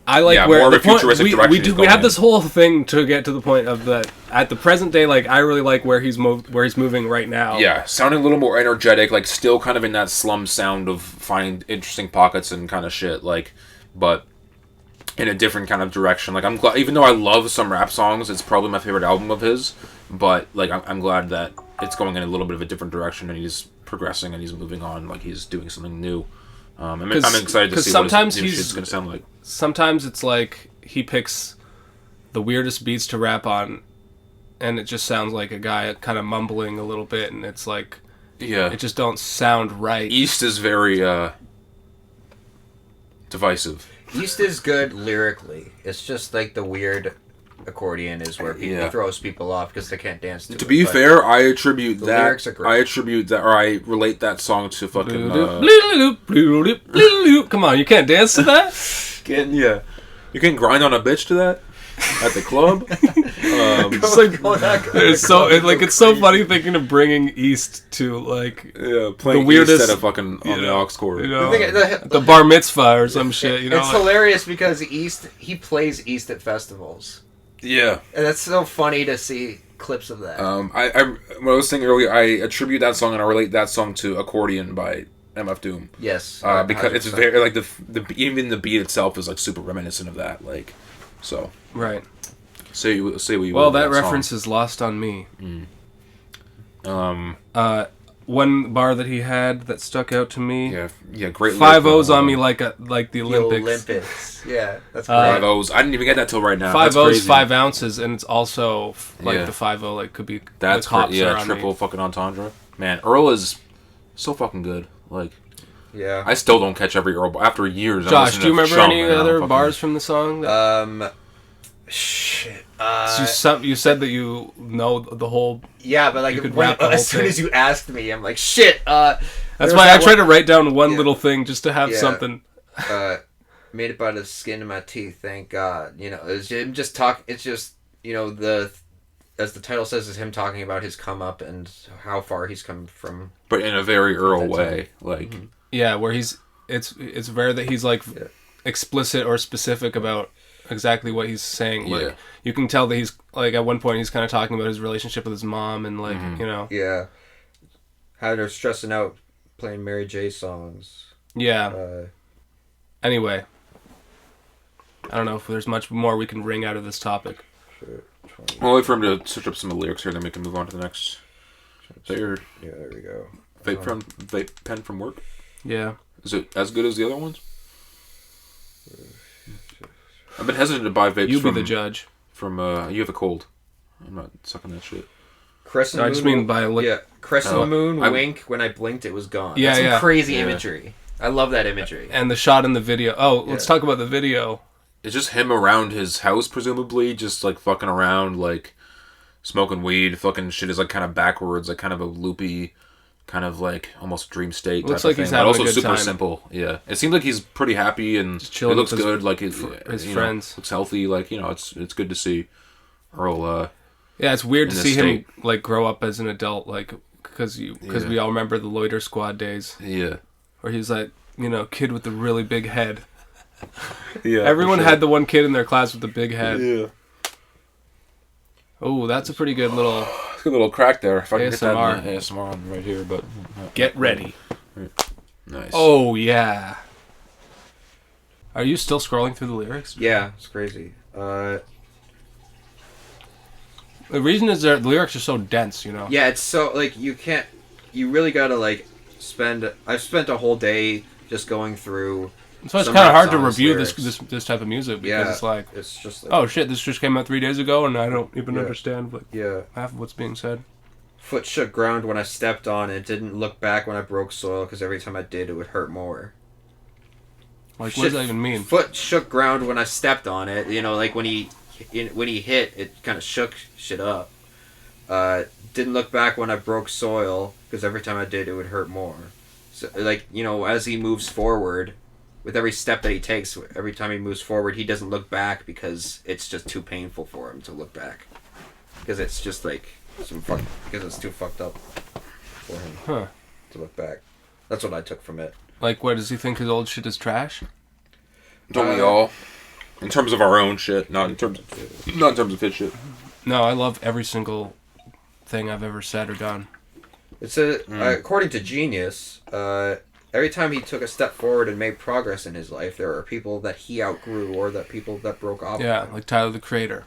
I like yeah, where more of the a futuristic point, direction. we have this whole thing to get to the point of that at the present day. Like I really like where he's moving right now. Yeah, sounding a little more energetic, like still kind of in that slum sound of finding interesting pockets and kind of shit. Like, but in a different kind of direction. Like I'm glad, even though I love some rap songs, it's probably my favorite album of his. But like I'm glad that it's going in a little bit of a different direction and he's progressing and he's moving on. Like he's doing something new. I'm excited to see what his new shit's gonna sound like. Sometimes it's like he picks the weirdest beats to rap on, and it just sounds like a guy kind of mumbling a little bit, and it's like, it just don't sound right. East is very divisive. East is good lyrically. It's just like the weird accordion is where people throws people off because they can't dance to it. To be fair, I attribute the that. lyrics are great. I attribute that, or I relate that song to fucking. Come on, you can't dance to that. You can grind on a bitch to that at the club. It's so funny thinking of bringing East to like playing the weirdest East at a fucking on the aux chord. The bar mitzvah or some shit. It's hilarious because he plays East at festivals. Yeah, and that's so funny to see clips of that. When I was saying earlier, I attribute that song and I relate that song to "Accordion" by MF Doom. Yes, because it's very like the even the beat itself is like super reminiscent of that. Like, so right. Say what you well, will that about reference song. is lost on me. One bar that he had that stuck out to me. Great. 5 O's on me like the Olympics. Yeah, that's great. 5 O's. I didn't even get that till right now. 5 O's, 5 ounces, and it's also like the 5 O like could be. That's triple me. fucking entendre. Man, Earl is so fucking good. Like, yeah, I still don't catch every Earl after years. Josh, do you remember any other bars from the song? Shit. You said that you know the whole. Yeah, but like as soon as you asked me, I'm like, shit. That's why I try to write down one little thing just to have something. Made it by the skin of my teeth, thank God. It's him just talk. It's just as the title says, is him talking about his come up and how far he's come from. But in a very Earl way, like. Mm-hmm. Yeah, where it's rare that he's like explicit or specific about exactly what he's saying. Like you can tell that he's like at one point he's kind of talking about his relationship with his mom and like how they're stressing out playing Mary J songs. Anyway, I don't know if there's much more we can wring out of this topic. I'll wait for him to search up some of the lyrics here, then we can move on to the next. Is that your there we go. vape pen from work? Yeah. Is it as good as the other ones? I've been hesitant to buy vapes. You be the judge. From you have a cold. I'm not sucking that shit. I just mean by Crescent the moon, wink. When I blinked, it was gone. Yeah, That's some crazy imagery. I love that imagery. And the shot in the video. Oh, let's talk about the video. It's just him around his house, presumably, just like fucking around, like smoking weed. Fucking shit is like kind of backwards, like kind of a loopy, kind of like almost dream state. Looks type like of thing, he's having but also a good super time. simple. Yeah, it seems like he's pretty happy and Just it looks with good. Like his friends looks healthy. Like it's good to see Earl. Yeah, it's weird to see him state. like grow up as an adult, like because we all remember the Loiter Squad days. Yeah, where he's like, kid with the really big head. yeah. Everyone had the one kid in their class with the big head. Yeah. Oh, that's a pretty good little It's a good little crack there. If I can ASMR. get that ASMR on right here, but get ready. Nice. Oh yeah. Are you still scrolling through the lyrics? Yeah, it's crazy. The reason is the lyrics are so dense, Yeah, it's so like you really gotta like I've spent a whole day just going through. So it's some kind of rap hard to songs, review lyrics. this type of music because it's like, it's just like, oh shit, this just came out 3 days ago and I don't even understand like half of what's being said. Foot shook ground when I stepped on it. Didn't look back when I broke soil because every time I did, it would hurt more. Like, what does that even mean? Foot shook ground when I stepped on it. Like when he hit, it kind of shook shit up. Didn't look back when I broke soil because every time I did, it would hurt more. So, like, as he moves forward, with every step that he takes, every time he moves forward, he doesn't look back because it's just too painful for him to look back. Because it's just like because it's too fucked up for him to look back. That's what I took from it. Like, what, does he think his old shit is trash? Don't we all? In terms of our own shit, not in terms of his shit. No, I love every single thing I've ever said or done. It's according to Genius, every time he took a step forward and made progress in his life, there are people that he outgrew or that people that broke off. Yeah, like Tyler the Creator.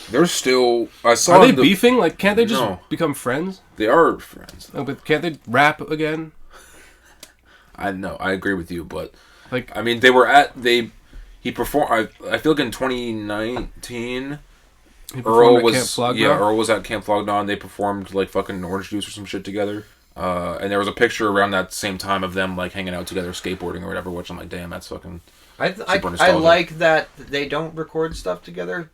They're still. I saw. Are they beefing? Like, can't they just become friends? They are friends. No, but can't they rap again? I know. I agree with you, but like, I mean, they were at He performed. I feel like in 2019. Earl was Earl was at Camp Flognon. They performed like fucking Orange Juice or some shit together. And there was a picture around that same time of them like hanging out together, skateboarding or whatever. Which I'm like, damn, that's fucking. I like that they don't record stuff together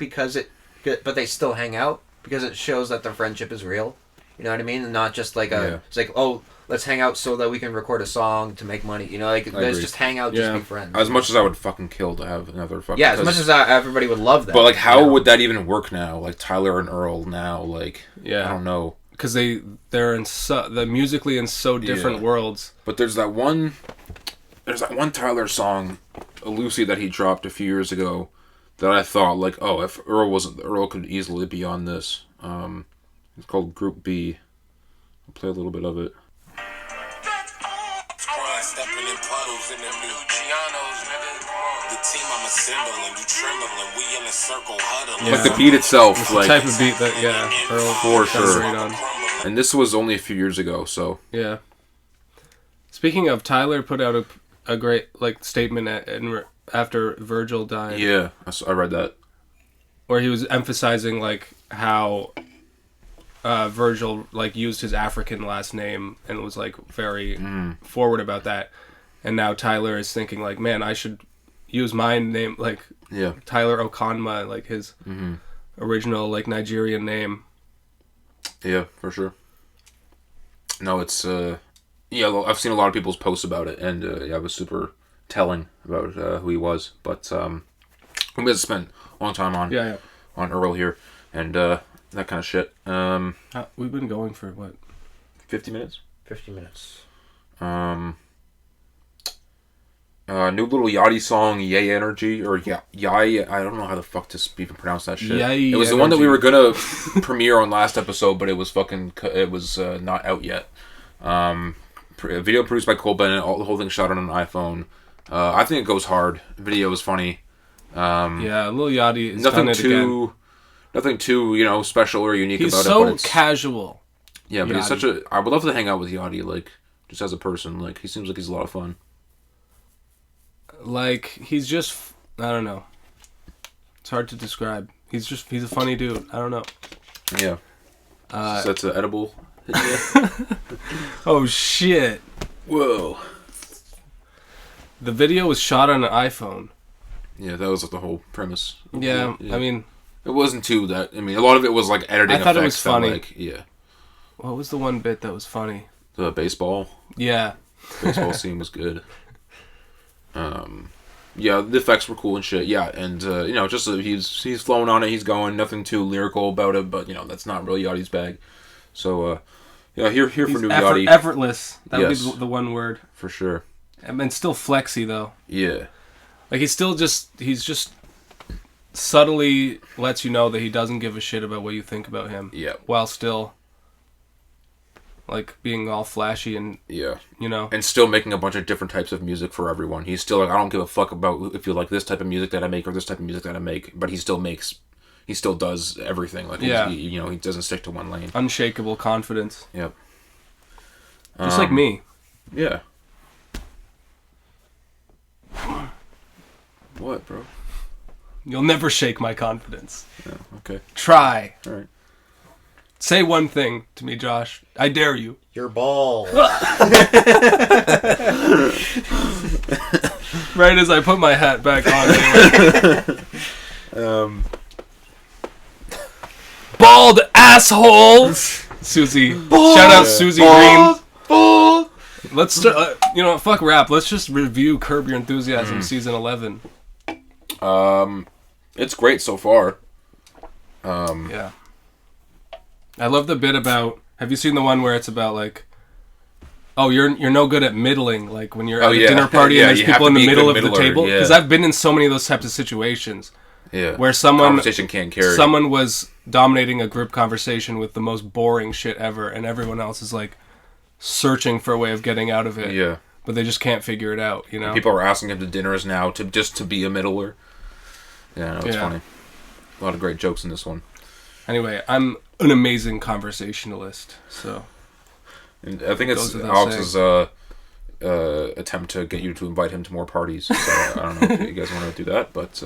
but they still hang out because it shows that their friendship is real. You know what I mean? And not just like it's like, oh, let's hang out so that we can record a song to make money. Let's just hang out, just be friends. As much as I would fucking kill to have another fucking. Yeah, as much as everybody would love that. But like, how would that even work now? Like Tyler and Earl now, like I don't know. Because they're musically in so different worlds. But there's that one Tyler song, Lucy, that he dropped a few years ago, that I thought like, oh, if Earl could easily be on this. It's called Group B. I'll play a little bit of it. Stepping in puddles in them new Gianos, nigga. The team I'm assembling, you trembling, we in a circle huddling. Like the beat itself, it's like the type of beat that Earl for sure. Great on. And this was only a few years ago, so yeah. Speaking of, Tyler put out a great like statement after Virgil died. Yeah, I read that. Where he was emphasizing like how Virgil like used his African last name and was like very forward about that, and now Tyler is thinking like, man, I should use my name, like Tyler Okonma, like his original like Nigerian name. Yeah, for sure. No, it's I've seen a lot of people's posts about it, and it was super telling about who he was. But we just spent a long time on Earl here, and that kind of shit. We've been going for what? 50 minutes? 50 minutes. New Lil Yachty song, Yay Energy, or Yay, I don't know how the fuck to even pronounce that shit. Yay it was Energy. The one that we were gonna premiere on last episode, but it was not out yet. Video produced by Cole Bennett, the whole thing shot on an iPhone. I think it goes hard. The video is funny. Yeah, Lil Yachty is Nothing done it too, again. nothing too, special or unique He's about so it. But it's casual. Yeah, but he's Yachty. such a. I would love to hang out with Yachty, like just as a person. Like he seems like he's a lot of fun. Like he's just, I don't know. It's hard to describe. He's a funny dude. I don't know. Yeah. So that's an edible. Yeah. Oh shit! Whoa. The video was shot on an iPhone. Yeah, that was like the whole premise. Yeah, I mean, it wasn't too that. I mean, a lot of it was like editing. I thought it was effects that, funny. like, yeah. what was the one bit that was funny? The baseball Yeah. scene was good. Yeah, the effects were cool and shit. Yeah, and just he's flowing on it. He's going. Nothing too lyrical about it, but that's not really Yachty's bag. So yeah, here for He's new Yachty. effortless. That would Yes. be the one word. For sure. And still flexy though. Yeah. Like he's just subtly lets you know that he doesn't give a shit about what you think about him. Yeah. While still like being all flashy and Yeah. and still making a bunch of different types of music for everyone. He's still like, I don't give a fuck about if you like this type of music that I make or this type of music that I make, but he still does everything. Like Yeah. he doesn't stick to one lane. unshakable confidence. Yep. Just like me. Yeah. What, bro? You'll never shake my confidence. Yeah, okay. Try. All right. Say one thing to me, Josh. I dare you. Your ball. Right as I put my hat back on. Bald asshole! Susie. Shout out Susie Green. Let's start, fuck rap. Let's just review Curb Your Enthusiasm season 11. It's great so far. Yeah. I love the bit about, have you seen the one where it's about like, oh, you're no good at middling, like when you're at a dinner party and there's you have people to in the be a middle good of the middler, table? yeah. Because I've been in so many of those types of situations. Yeah. Where someone was was dominating a group conversation with the most boring shit ever, and everyone else is like searching for a way of getting out of it. Yeah. But they just can't figure it out, People are asking him to dinners now to be a middler. Yeah, no, it's funny. A lot of great jokes in this one. Anyway, I'm an amazing conversationalist, so. And I think it's Goes without Alex's attempt to get you to invite him to more parties. So I don't know if you guys want to do that, but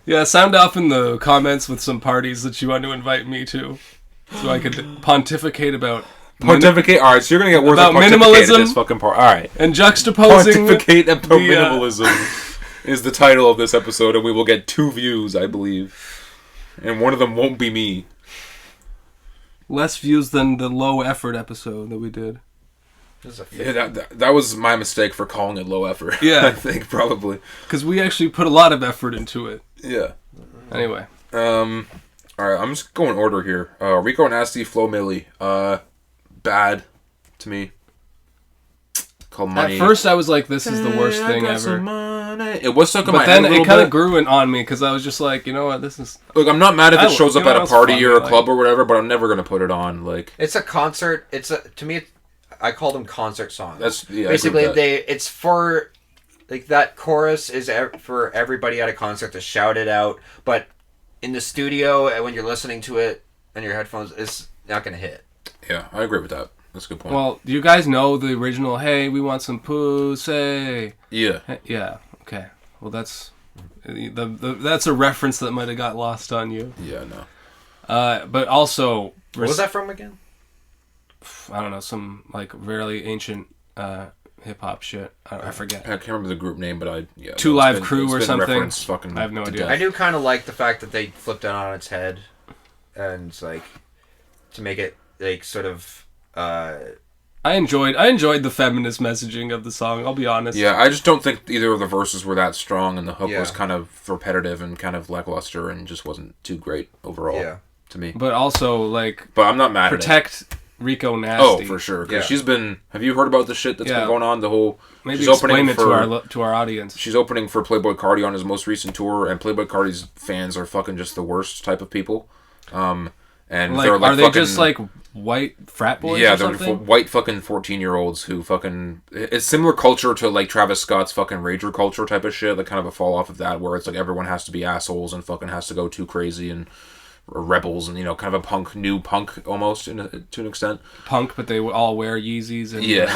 Yeah, sound off in the comments with some parties that you want to invite me to, so I could pontificate about. Pontificate. All right, so you're gonna get words about of pontificate minimalism in this fucking part. All right, and juxtaposing pontificate about the, minimalism is the title of this episode, and we will get 2 views, I believe, and one of them won't be me. less views than the low effort episode that we did. Yeah, that was my mistake for calling it low effort. Yeah. I think probably Because we actually put a lot of effort into it. yeah. Anyway. All right, I'm just going order here. Rico Nasty, Flo Milli. Bad to me. Called Money. At first I was like, this is the worst thing ever. It was stuck in my But head then a little it kind bit. of grew on me because I was just like, you know what, this is... Look, I'm not mad if it shows up you know at a what's party funny, or a like- club or whatever, but I'm never gonna put it on. Like It's a concert. To me, I call them concert songs. I basically agree with that. it's for like that chorus is for everybody at a concert to shout it out, but in the studio and when you're listening to it on your headphones, it's not gonna hit. Yeah, I agree with that. That's a good point. Well, do you guys know the original, hey, we want some pussy? Yeah. Hey, yeah, okay. Well, that's... that's a reference that might have got lost on you. Yeah, no. But also... What was that from again? I don't know, some like really ancient hip-hop shit. I forget. I can't remember the group name, but Two it's Live been- Crew it's or been something. referenced fucking I have no to idea. death. I do kind of like the fact that they flipped it on its head, and it's like to make it like sort of. I enjoyed the feminist messaging of the song, I'll be honest. Yeah, I just don't think either of the verses were that strong, and the hook Yeah. was kind of repetitive and kind of lackluster, and just wasn't too great overall to me. But also, like, But I'm not mad at it. protect Rico Nasty. Oh, for sure. Because she's been. Have you heard about the shit that's been going on? The whole. Maybe she's explain opening it to our audience. She's opening for Playboi Carti on his most recent tour, and Playboi Carti's fans are fucking just the worst type of people. And Like, they're like are they fucking, just like white frat boys? yeah, or they're something? white fucking 14-year-olds who fucking... It's similar culture to, like, Travis Scott's fucking rager culture type of shit, like, kind of a fall off of that, where it's like everyone has to be assholes and fucking has to go too crazy and rebels and, you know, kind of a new punk almost to an extent. Punk, but they all wear Yeezys and Yeah.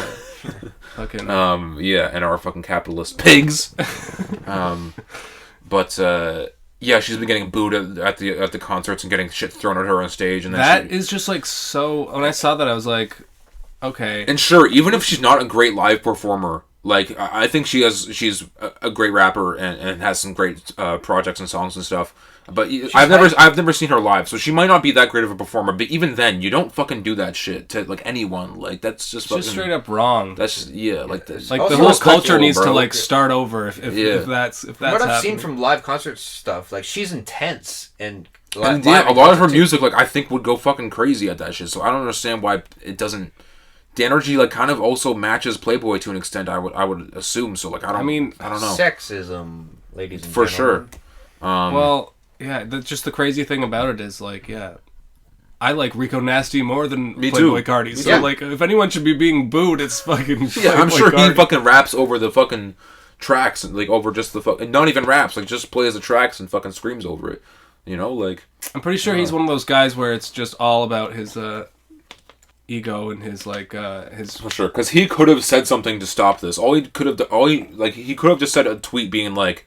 fucking Yeah, and are fucking capitalist pigs. Yeah, she's been getting booed at the concerts and getting shit thrown at her on stage, and then that is just like so. When I saw that, I was like, okay. And sure, even if she's not a great live performer, like I think she's a great rapper and has some great projects and songs and stuff. But I've never seen her live, so she might not be that great of a performer. But even then, you don't fucking do that shit to like anyone. Like that's just fucking, just straight up wrong. That's just, yeah, like this. Like Also the whole respectful, culture needs to bro. like start over if that's What I've happening. seen from live concert stuff, like she's intense and And yeah, a lot of her music, like I think, would go fucking crazy at that shit. So I don't understand why it doesn't. The energy, like, kind of also matches Playboi to an extent. I would assume. So like I don't know. Sexism, ladies and For gentlemen. sure. Well, yeah, just the crazy thing about it is like, yeah, I like Rico Nasty more than Me too. Playboi Carti. So Yeah. like, if anyone should be being booed, it's fucking. Yeah, I'm Playboi sure he Carti. fucking raps over the fucking tracks, like over just the fucking, not even raps, like just plays the tracks and fucking screams over it. You know, like I'm pretty sure he's one of those guys where it's just all about his ego and his like his. for sure, because he could have said something to stop this. He could have just said a tweet being like,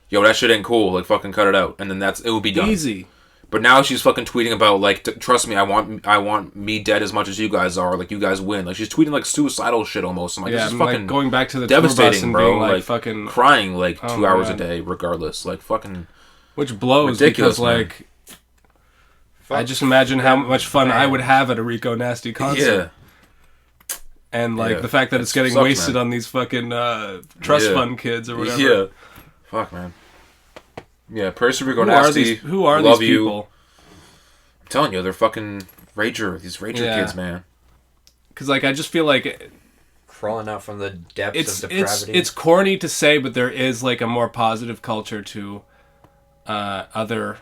"Yo, that shit ain't cool. Like, fucking cut it out," and then it would be done. Easy. But now she's fucking tweeting about like, trust me, I want me dead as much as you guys are. Like, you guys win. Like, she's tweeting like suicidal shit almost. I'm like, Yeah, this is I'm, fucking like, going back to the tour bus devastating, and bro. being like, Like, fucking crying like Oh 2 my hours God. a day, regardless. Like, fucking which blows ridiculous, because man. like I just imagine how much fun I would have at a Rico Nasty concert. yeah. And like Yeah. the fact that it's getting Sucks, wasted man. on these fucking trust Yeah. fund kids or whatever. Yeah. Fuck, man. Yeah, praise to Rico Who are Nasty. these? Who are Love these you. people? I'm telling you, they're fucking these rager Yeah. kids, man. Because like I just feel like crawling out from the depths of depravity. it's corny to say, but there is like a more positive culture to other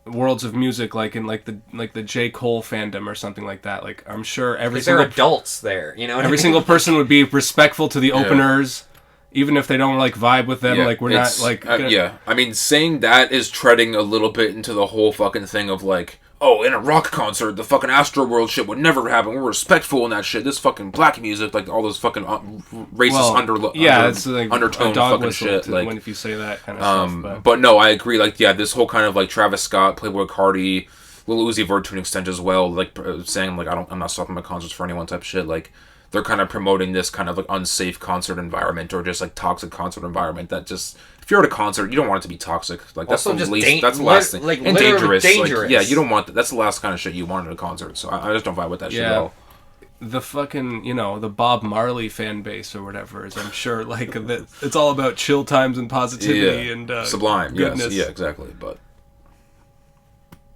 worlds of music, like in like the J. Cole fandom or something like that. Like I'm sure every because there are single adults there, you know. What I every mean? single person would be respectful to the openers, even if they don't like vibe with them. Yeah, like we're not it's- like yeah. I mean, saying that is treading a little bit into the whole fucking thing of like, oh, in a rock concert, the fucking Astro World shit would never happen. We're respectful in that shit. This fucking black music, like all those fucking racist it's like undertone a dog fucking whistle shit. to Like, when if you say that kind of stuff. but no, I agree. Like, yeah, this whole kind of like Travis Scott, Playboi Carti, Lil Uzi Vert to an extent as well. Like saying like I'm not stopping my concerts for anyone type of shit. Like they're kind of promoting this kind of like unsafe concert environment or just like toxic concert environment that just. If you're at a concert, you don't want it to be toxic. Like that's Also the just least. That's the last thing. like, and literally dangerous. Like, dangerous. yeah, you don't want that. That's the last kind of shit you want at a concert. So I just don't vibe with that shit at Yeah. all. The fucking, the Bob Marley fan base or whatever is, I'm sure, like, that it's all about chill times and positivity and Sublime. goodness. Yes. Yeah. Exactly. But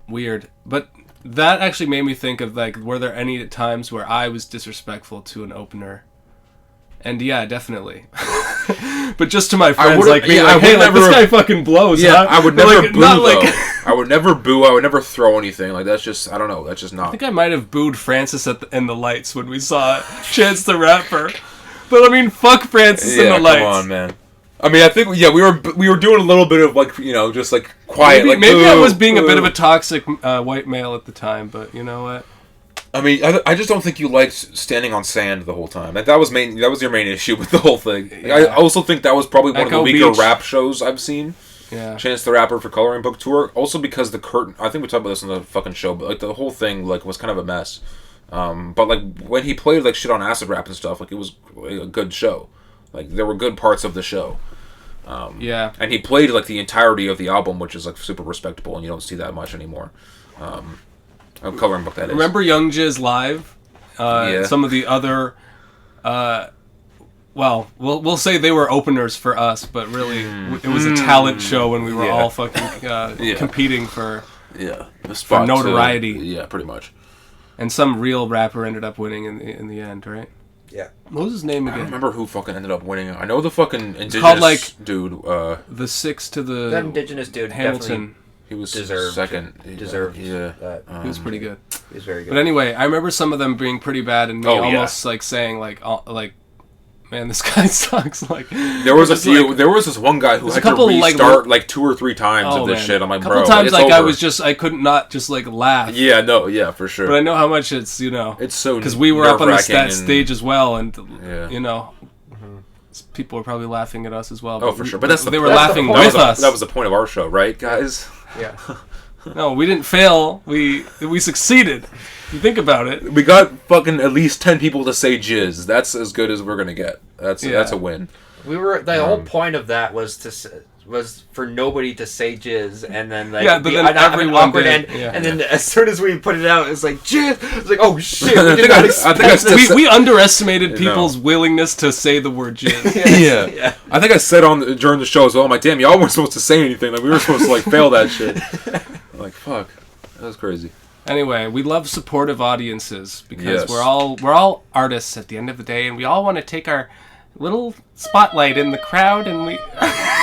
Weird. But that actually made me think of, like, were there any times where I was disrespectful to an opener? And yeah, definitely. But just to my friends, would've- like me, yeah, like, I hey, would like, never- this guy fucking blows, yeah, huh? I would But, never like, boo not though. like... I would never boo. I would never throw anything. Like that's just. I don't know. That's just not. I think I might have booed Francis in the Lights when we saw Chance the Rapper. But I mean, fuck Francis in the Lights. Come on, man. I mean, I think we were doing a little bit of like just like quiet. Maybe I boo, was being a bit boo. of a toxic white male at the time, but you know what? I mean, I just don't think you liked standing on sand the whole time. That was your main issue with the whole thing. Yeah. I also think that was probably one of the Echo weaker Beach. rap shows I've seen. Yeah. Chance the Rapper for Coloring Book Tour. Also because the curtain. I think we talked about this on the fucking show, but like the whole thing like was kind of a mess. But like when he played like shit on acid rap and stuff, like it was a good show. Like there were good parts of the show. Yeah. And he played like the entirety of the album, which is like super respectable, and you don't see that much anymore. Coloring Book, that is. Remember Young Jizz live? Yeah. Some of the other, we'll say they were openers for us, but really it was a talent show when we were Yeah. all fucking competing for, Yeah, the spot notoriety. yeah, pretty much. and some real rapper ended up winning in the end, right? Yeah. What was his name I don't again? remember who fucking ended up winning. I know the fucking indigenous called, like, dude. The Six to the That indigenous dude Hamilton. He was deserved second. Yeah, that. He was pretty good. He was very good. But anyway, I remember some of them being pretty bad, and me Oh, almost like saying like man, this guy sucks. Like there was a few. There was this one guy who had to restart like 2 or 3 times of this shit. I'm like, a couple bro, times it's like over. I couldn't not just like laugh. Yeah, no, yeah, for sure. But I know how much it's it's so because we were up on that nerve-wracking stage as well, and Yeah. you know. People were probably laughing at us as well. Oh, for sure. But they were laughing with us. That was the point of our show, right, guys? Yeah. No, we didn't fail. We succeeded. If you think about it. We got fucking at least 10 people to say jizz. That's as good as we're gonna get. That's a win. We were the whole point of that was for nobody to say jizz, and then like but then everyone awkward did. end, Yeah. and then as soon as we put it out, it's like jizz. It's like, oh shit, we I did not expect that. we underestimated people's willingness to say the word jizz. Yeah. I think I said during the show as well. I'm like, damn, y'all weren't supposed to say anything. Like we were supposed to like fail that shit. I'm like, fuck, that was crazy. Anyway, we love supportive audiences because we're all artists at the end of the day, and we all want to take our little spotlight in the crowd, and we.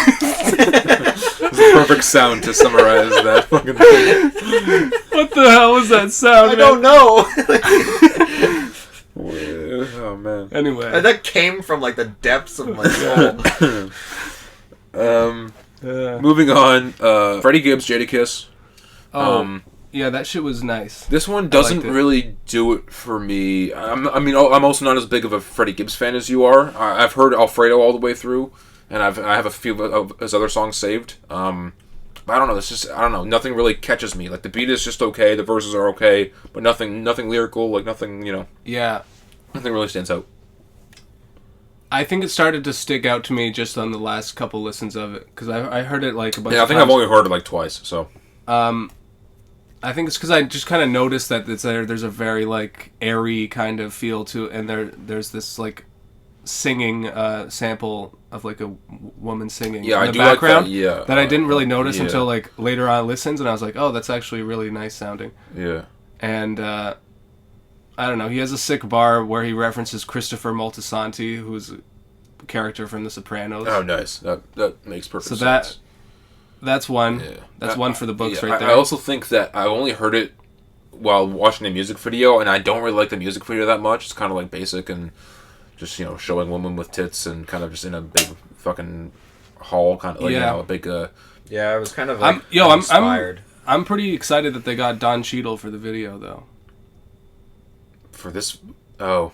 It's the perfect sound to summarize that fucking thing. What the hell was that sound? I don't know. Oh man. Anyway, And that came from like the depths of my soul. Moving on. Freddie Gibbs, Jadakiss. yeah, that shit was nice. This one doesn't really do it for me. I'm also not as big of a Freddie Gibbs fan as you are. I've heard Alfredo all the way through, and I have a few of his other songs saved. But I don't know. It's just I don't know. Nothing really catches me. Like the beat is just okay, the verses are okay, but nothing lyrical. Like nothing, Yeah, nothing really stands out. I think it started to stick out to me just on the last couple listens of it because I heard it like a bunch. Yeah, I think I've only heard it like twice. So. I think it's because I just kind of noticed that there's a very like airy kind of feel to it, and there's this like singing sample of like a woman singing in the background that I didn't really notice until like later on listens, and I was like, oh, that's actually really nice sounding. Yeah. And I don't know, he has a sick bar where he references Christopher Moltisanti, who's a character from The Sopranos. Oh, nice. That makes perfect sense. That's one. Yeah. That's one for the books right there. I also think that I only heard it while watching the music video, and I don't really like the music video that much. It's kind of like basic and just, showing women with tits and kind of just in a big fucking hall, kind of like, a big... Yeah, I was kind of like inspired. I'm pretty excited that they got Don Cheadle for the video, though. For this... Oh.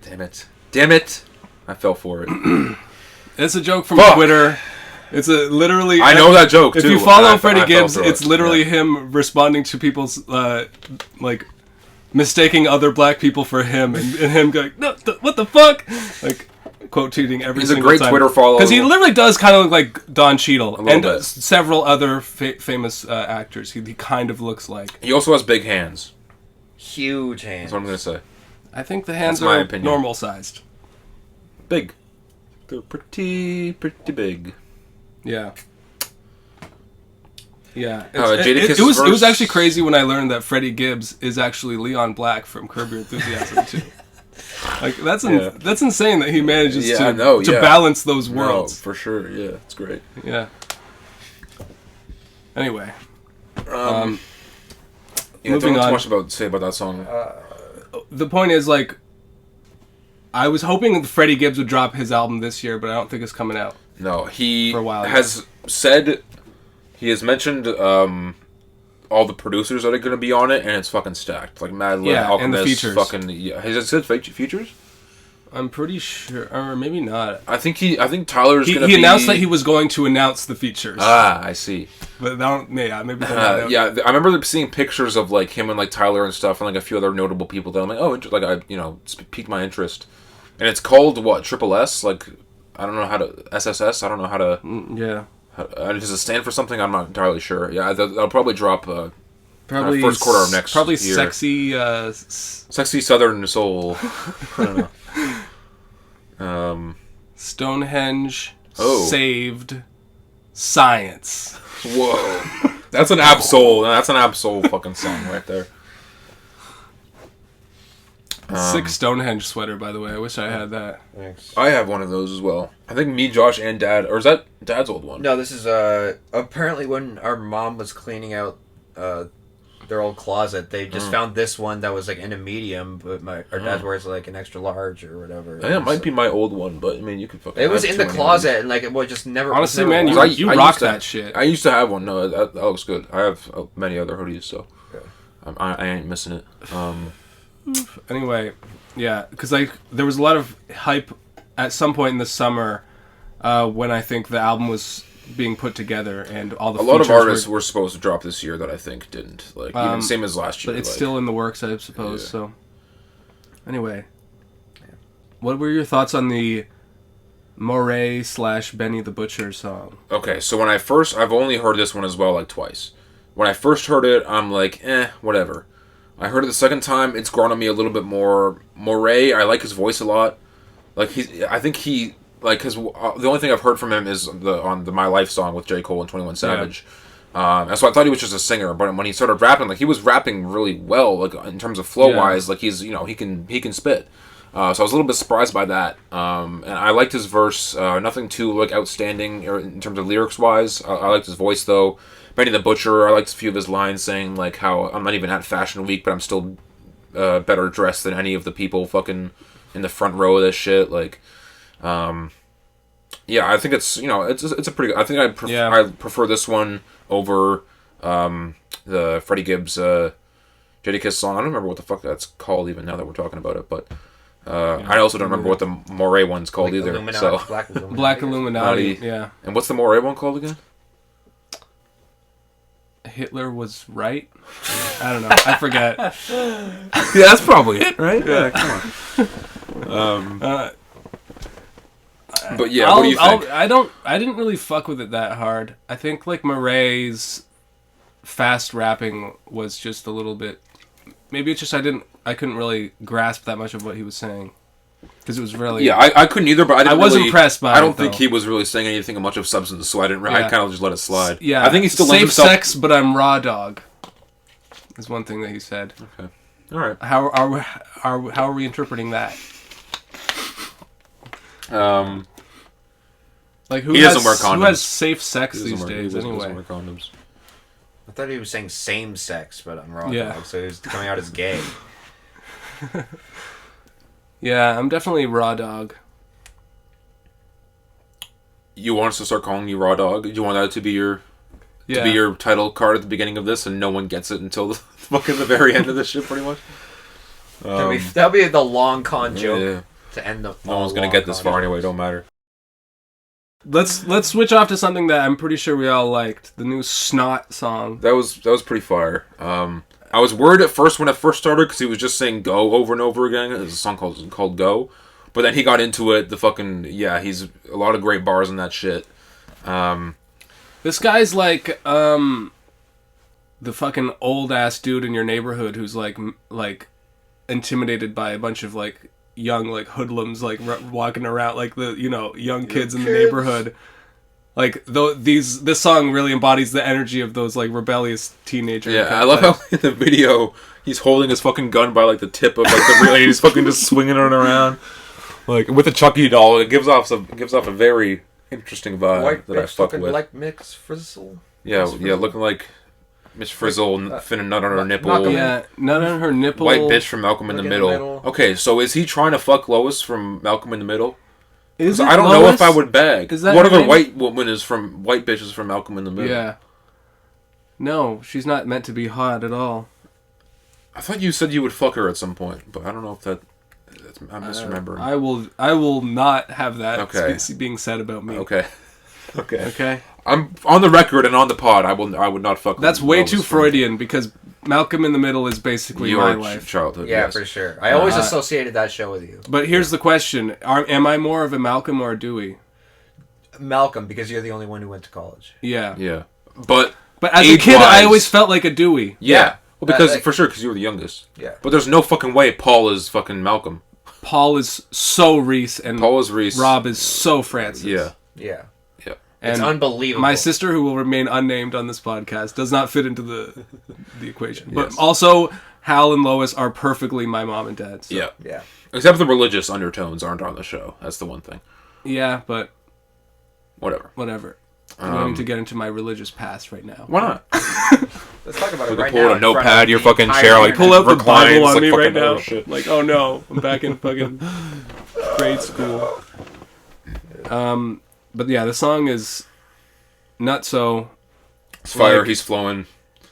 Damn it. I fell for it. It's a joke from Twitter. It's literally... I know that joke, too. If you follow Freddie Gibbs, it's literally him responding to people's, like, mistaking other black people for him, and him going, no, what the fuck? Like, quote tweeting every single time. He's a great Twitter follower. Because he literally does kind of look like Don Cheadle. And bit. Several other famous actors he kind of looks like. He also has big hands. Huge hands. That's what I'm going to say. I think the hands are normal sized. Big. They're pretty big. Yeah. Yeah. Jadakiss it was actually crazy when I learned that Freddie Gibbs is actually Leon Black from Curb Your Enthusiasm too. Like that's insane that he manages to balance those worlds. No, for sure. Yeah, it's great. Yeah. Anyway. Moving on. Much to say about that song. The point is, like, I was hoping that Freddie Gibbs would drop his album this year, but I don't think it's coming out. No, he for a while has said, he has mentioned all the producers that are going to be on it, and it's fucking stacked. Like Mad Lib, Alchemist, and the features. Has it said features? I'm pretty sure, or maybe not. I think Tyler's going to be... He announced that he was going to announce the features. Ah, I see. But maybe they're not out. Yeah, I remember seeing pictures of like him and like Tyler and stuff, and like a few other notable people that I'm like, it's piqued my interest. And it's called what? Triple S? Like, I don't know how to SSS. I don't know how to. Does it stand for something? I'm not entirely sure. Yeah, that'll probably drop. Probably first quarter of next. Probably year. Sexy Southern soul. I don't know. Stonehenge. Saved. Science. Whoa, that's an Absol. That's an Absol fucking song right there. Sick Stonehenge sweater, by the way. I wish I had that. Thanks. I have one of those as well. I think me, Josh, and Dad, or is that Dad's old one? No, this is apparently when our mom was cleaning out their old closet, they just found this one that was like in a medium, but our dad wears like an extra large or whatever. I think it might be my old one, but I mean, you could fucking. It was in the closet, and like it was just never. Honestly, never man, worn. you I rock used to- that shit. I used to have one. No, that looks good. I have many other hoodies, so I ain't missing it. Anyway, yeah, because like there was a lot of hype at some point in the summer when I think the album was being put together and all the A lot of features artists were supposed to drop this year that I think didn't. Like even same as last year. but it's like, still in the works, I suppose. Yeah. So anyway, what were your thoughts on the Morray / Benny the Butcher song? Okay, so when I've only heard this one as well, like twice. When I first heard it, I'm like, whatever. I heard it the second time, it's grown on me a little bit more. Morray, I like his voice a lot. Like I think he, like, cause the only thing I've heard from him is on the My Life song with J. Cole and 21 Savage. And so I thought he was just a singer, but when he started rapping, like he was rapping really well, like in terms of flow wise, like he's, he can spit. So I was a little bit surprised by that. And I liked his verse, nothing too like outstanding or in terms of lyrics wise. I liked his voice though. Benny the Butcher, I liked a few of his lines saying like how I'm not even at Fashion Week, but I'm still better dressed than any of the people fucking in the front row of this shit. Like, yeah, I think it's it's a pretty. I think I prefer this one over the Freddie Gibbs Jadakiss song. I don't remember what the fuck that's called even now that we're talking about it, but I also don't remember what the Morray one's called either. Illuminati, So Black Illuminati, yeah. And what's the Morray one called again? Hitler was right. I don't know. I forget. Yeah, that's probably it, right? Yeah, come on. But yeah, what do you think? I didn't really fuck with it that hard. I think like Morray's fast rapping was just a little bit. Maybe it's just I couldn't really grasp that much of what he was saying because it was really. Yeah, I couldn't either, but I was really, impressed by. I don't it, think though. he was really saying anything of much of substance, so I didn't. I kind of just let it slide. Yeah, I think he still lends safe himself. sex, but I'm raw dog. Is one thing that he said. Okay, all right. How are we interpreting that? Like who He doesn't wear condoms. Who has safe sex these days He doesn't anyway? wear condoms. I thought he was saying same sex, but I'm wrong. Yeah. So he was coming out as gay. Yeah, I'm definitely raw dog. You want us to start calling you Raw Dog? Do you want that to be your title card at the beginning of this, and no one gets it until the very end of this shit, pretty much? That'll be the long con joke Yeah. to end the. No one's gonna get this far anyway. Don't matter. Let's switch off to something that I'm pretty sure we all liked. The new Snot song. That was pretty fire. I was worried at first when it first started because he was just saying "go" over and over again. There's a song called "Go," but then he got into it. He's a lot of great bars in that shit. This guy's like the fucking old ass dude in your neighborhood who's like intimidated by a bunch of like young like hoodlums like walking around like the young kids in the neighborhood. Like this song really embodies the energy of those like rebellious teenagers. Yeah, I love how in the video he's holding his fucking gun by like the tip of like the reel and he's fucking just swinging it around like with a Chucky doll. It gives off a very interesting vibe White that I bitch fuck looking with. like Mix Frizzle. Yeah, looking like Miss Frizzle, finna nut on her nipple. Yeah, nut on her nipple. White bitch from Malcolm in the Middle. Okay, so is he trying to fuck Lois from Malcolm in the Middle? Is it I don't Lois? know if I would beg. Is that what her other name? white bitch is from Malcolm in the Middle? Yeah. No, she's not meant to be hot at all. I thought you said you would fuck her at some point, but I don't know if that's I'm misremembering. I will not have that Okay. being said about me. Okay. Okay. I'm on the record and on the pod. I would not fuck. That's with way Lois too from Freudian because Malcolm in the Middle is basically your my life. childhood. Yeah, yes. for sure. I always associated that show with you. But here's the question: am I more of a Malcolm or a Dewey? Malcolm, because you're the only one who went to college. Yeah. Yeah, but But as a kid, I always felt like a Dewey. yeah. Well, because like- for sure, because you were the youngest. Yeah. But there's no fucking way Paul is fucking Malcolm. Paul is so Reese, and Paul is Reese. Rob is so Francis. Yeah. Yeah. Yeah. It's And unbelievable. my sister, who will remain unnamed on this podcast, does not fit into the equation. But Yes. also Hal and Lois are perfectly my mom and dad. So. Yeah. Yeah. Except the religious undertones aren't on the show. That's the one thing. Yeah, but Whatever. I'm going to get into my religious past right now. Why not? Let's talk about it You right pull now. out a in front notepad, of your the fucking entire chair, like, internet. Pull out the reclines Bible on like me fucking right now. oh, shit. Like, oh no, I'm back in fucking grade school. But yeah, the song is nutso. It's fire. Like, He's flowing.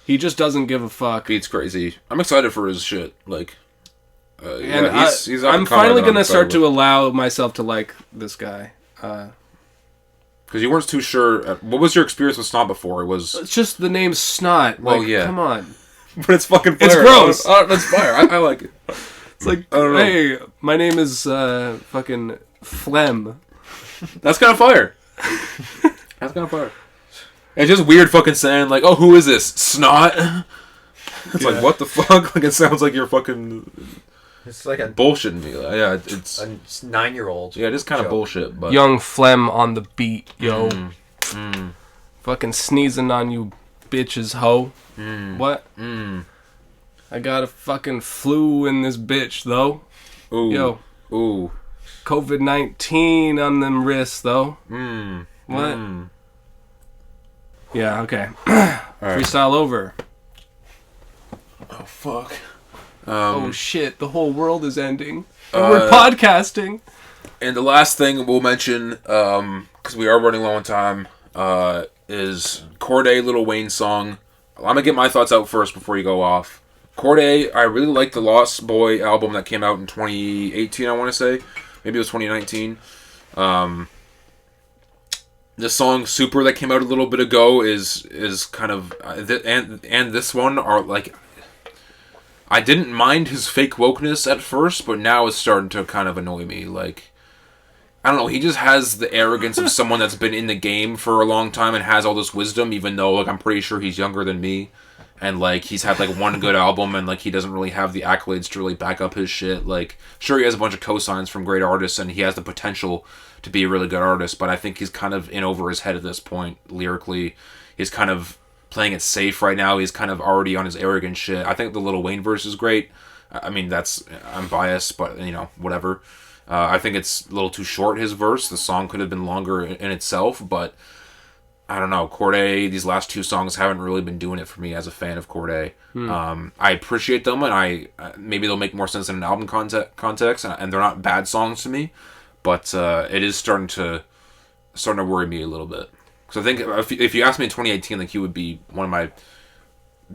He just doesn't give a fuck. Beats crazy. I'm excited for his shit. Like, And he's up I'm and coming, finally and I'm gonna start excited to allow myself to like this guy. because you weren't too sure. What was your experience with Snot before? It was, It's just the name Snot. Well, Like, yeah. come on. but it's fucking fire. It's gross. That's fire. I like it. It's like, I don't know. hey, my name is fucking Phlegm. That's kind of fire. That's kind of fire. It's just weird fucking saying like, oh, who is this? Snot? It's Yeah. like, what the fuck? Like, it sounds like you're fucking It's like a bullshitting me. Like, yeah, it's 9-year-old. yeah, it is kind of joke. bullshit. But Young Phlegm on the beat, yo. Fucking sneezing on you bitches, ho. What? I got a fucking flu in this bitch, though. ooh, Yo. ooh, COVID-19 on them wrists, though. mm, What? mm. Yeah, okay. Alright. Freestyle over. Oh fuck. Oh shit, the whole world is ending. And we're podcasting. And the last thing we'll mention, because we are running low on time, is Cordae, Lil Wayne song. I'm gonna get my thoughts out first before you go off. Cordae, I really like the Lost Boy album that came out in 2018. I want to say, maybe it was 2019. The song "Super" that came out a little bit ago is kind of and this one are like. I didn't mind his fake wokeness at first, but now it's starting to kind of annoy me. Like, I don't know, he just has the arrogance of someone that's been in the game for a long time and has all this wisdom, even though, like, I'm pretty sure he's younger than me. And, like, he's had, like, one good album, and, like, he doesn't really have the accolades to really back up his shit. Like, sure, he has a bunch of cosigns from great artists, and he has the potential to be a really good artist, but I think he's kind of in over his head at this point, lyrically. He's kind of playing it safe right now. He's kind of already on his arrogant shit. I think the Lil Wayne verse is great. I mean, I'm biased, but, you know, whatever. I think it's a little too short, his verse. The song could have been longer in itself, but I don't know. Cordae, these last two songs haven't really been doing it for me as a fan of Cordae. I appreciate them, and maybe they'll make more sense in an album context, and they're not bad songs to me, but it is starting to worry me a little bit. So I think if you asked me in 2018, like, he would be one of my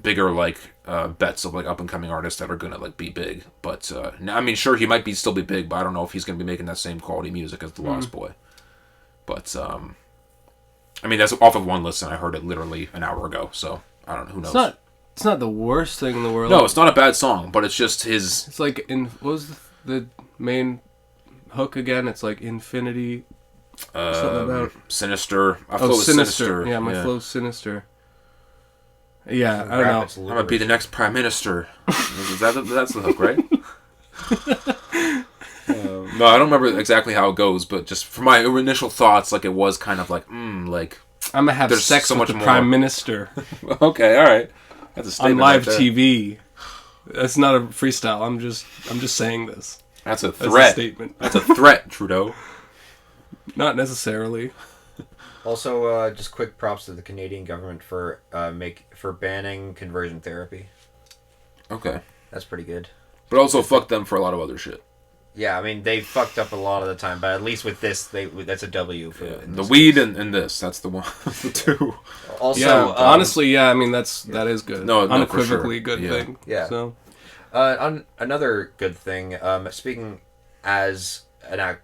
bigger, like, bets of, like, up and coming artists that are gonna, like, be big. But I mean, sure, he might still be big, but I don't know if he's gonna be making that same quality music as the Lost Boy. But I mean, that's off of one listen. I heard it literally an hour ago, so I don't know. Who knows? It's not the worst thing in the world. No, it's not a bad song, but it's just his. It's like what was the main hook again? It's like infinity. Something about Sinister. I flow with Sinister. Yeah, my flow's Sinister. Yeah, I don't know. It's I'm gonna be the next prime minister. That's the hook, right? No, I don't remember exactly how it goes, but just from my initial thoughts, like, it was kind of like, like. I'm gonna have There's sex so with much the more. prime minister Okay, all right. That's a on statement live right there. TV. That's not a freestyle. I'm just saying this. That's a That's threat. a statement. That's a threat, Trudeau. Not necessarily. Also, just quick props to the Canadian government for banning conversion therapy. Okay. That's pretty good. But also fuck them for a lot of other shit. Yeah, I mean, they fucked up a lot of the time, but at least with this, that's a W for in The this weed case. and this, that's the one. The two. Also, Yeah, honestly, yeah. I mean, that is good. No, for unequivocally sure. good Yeah. thing. Yeah. So another good thing. Speaking as a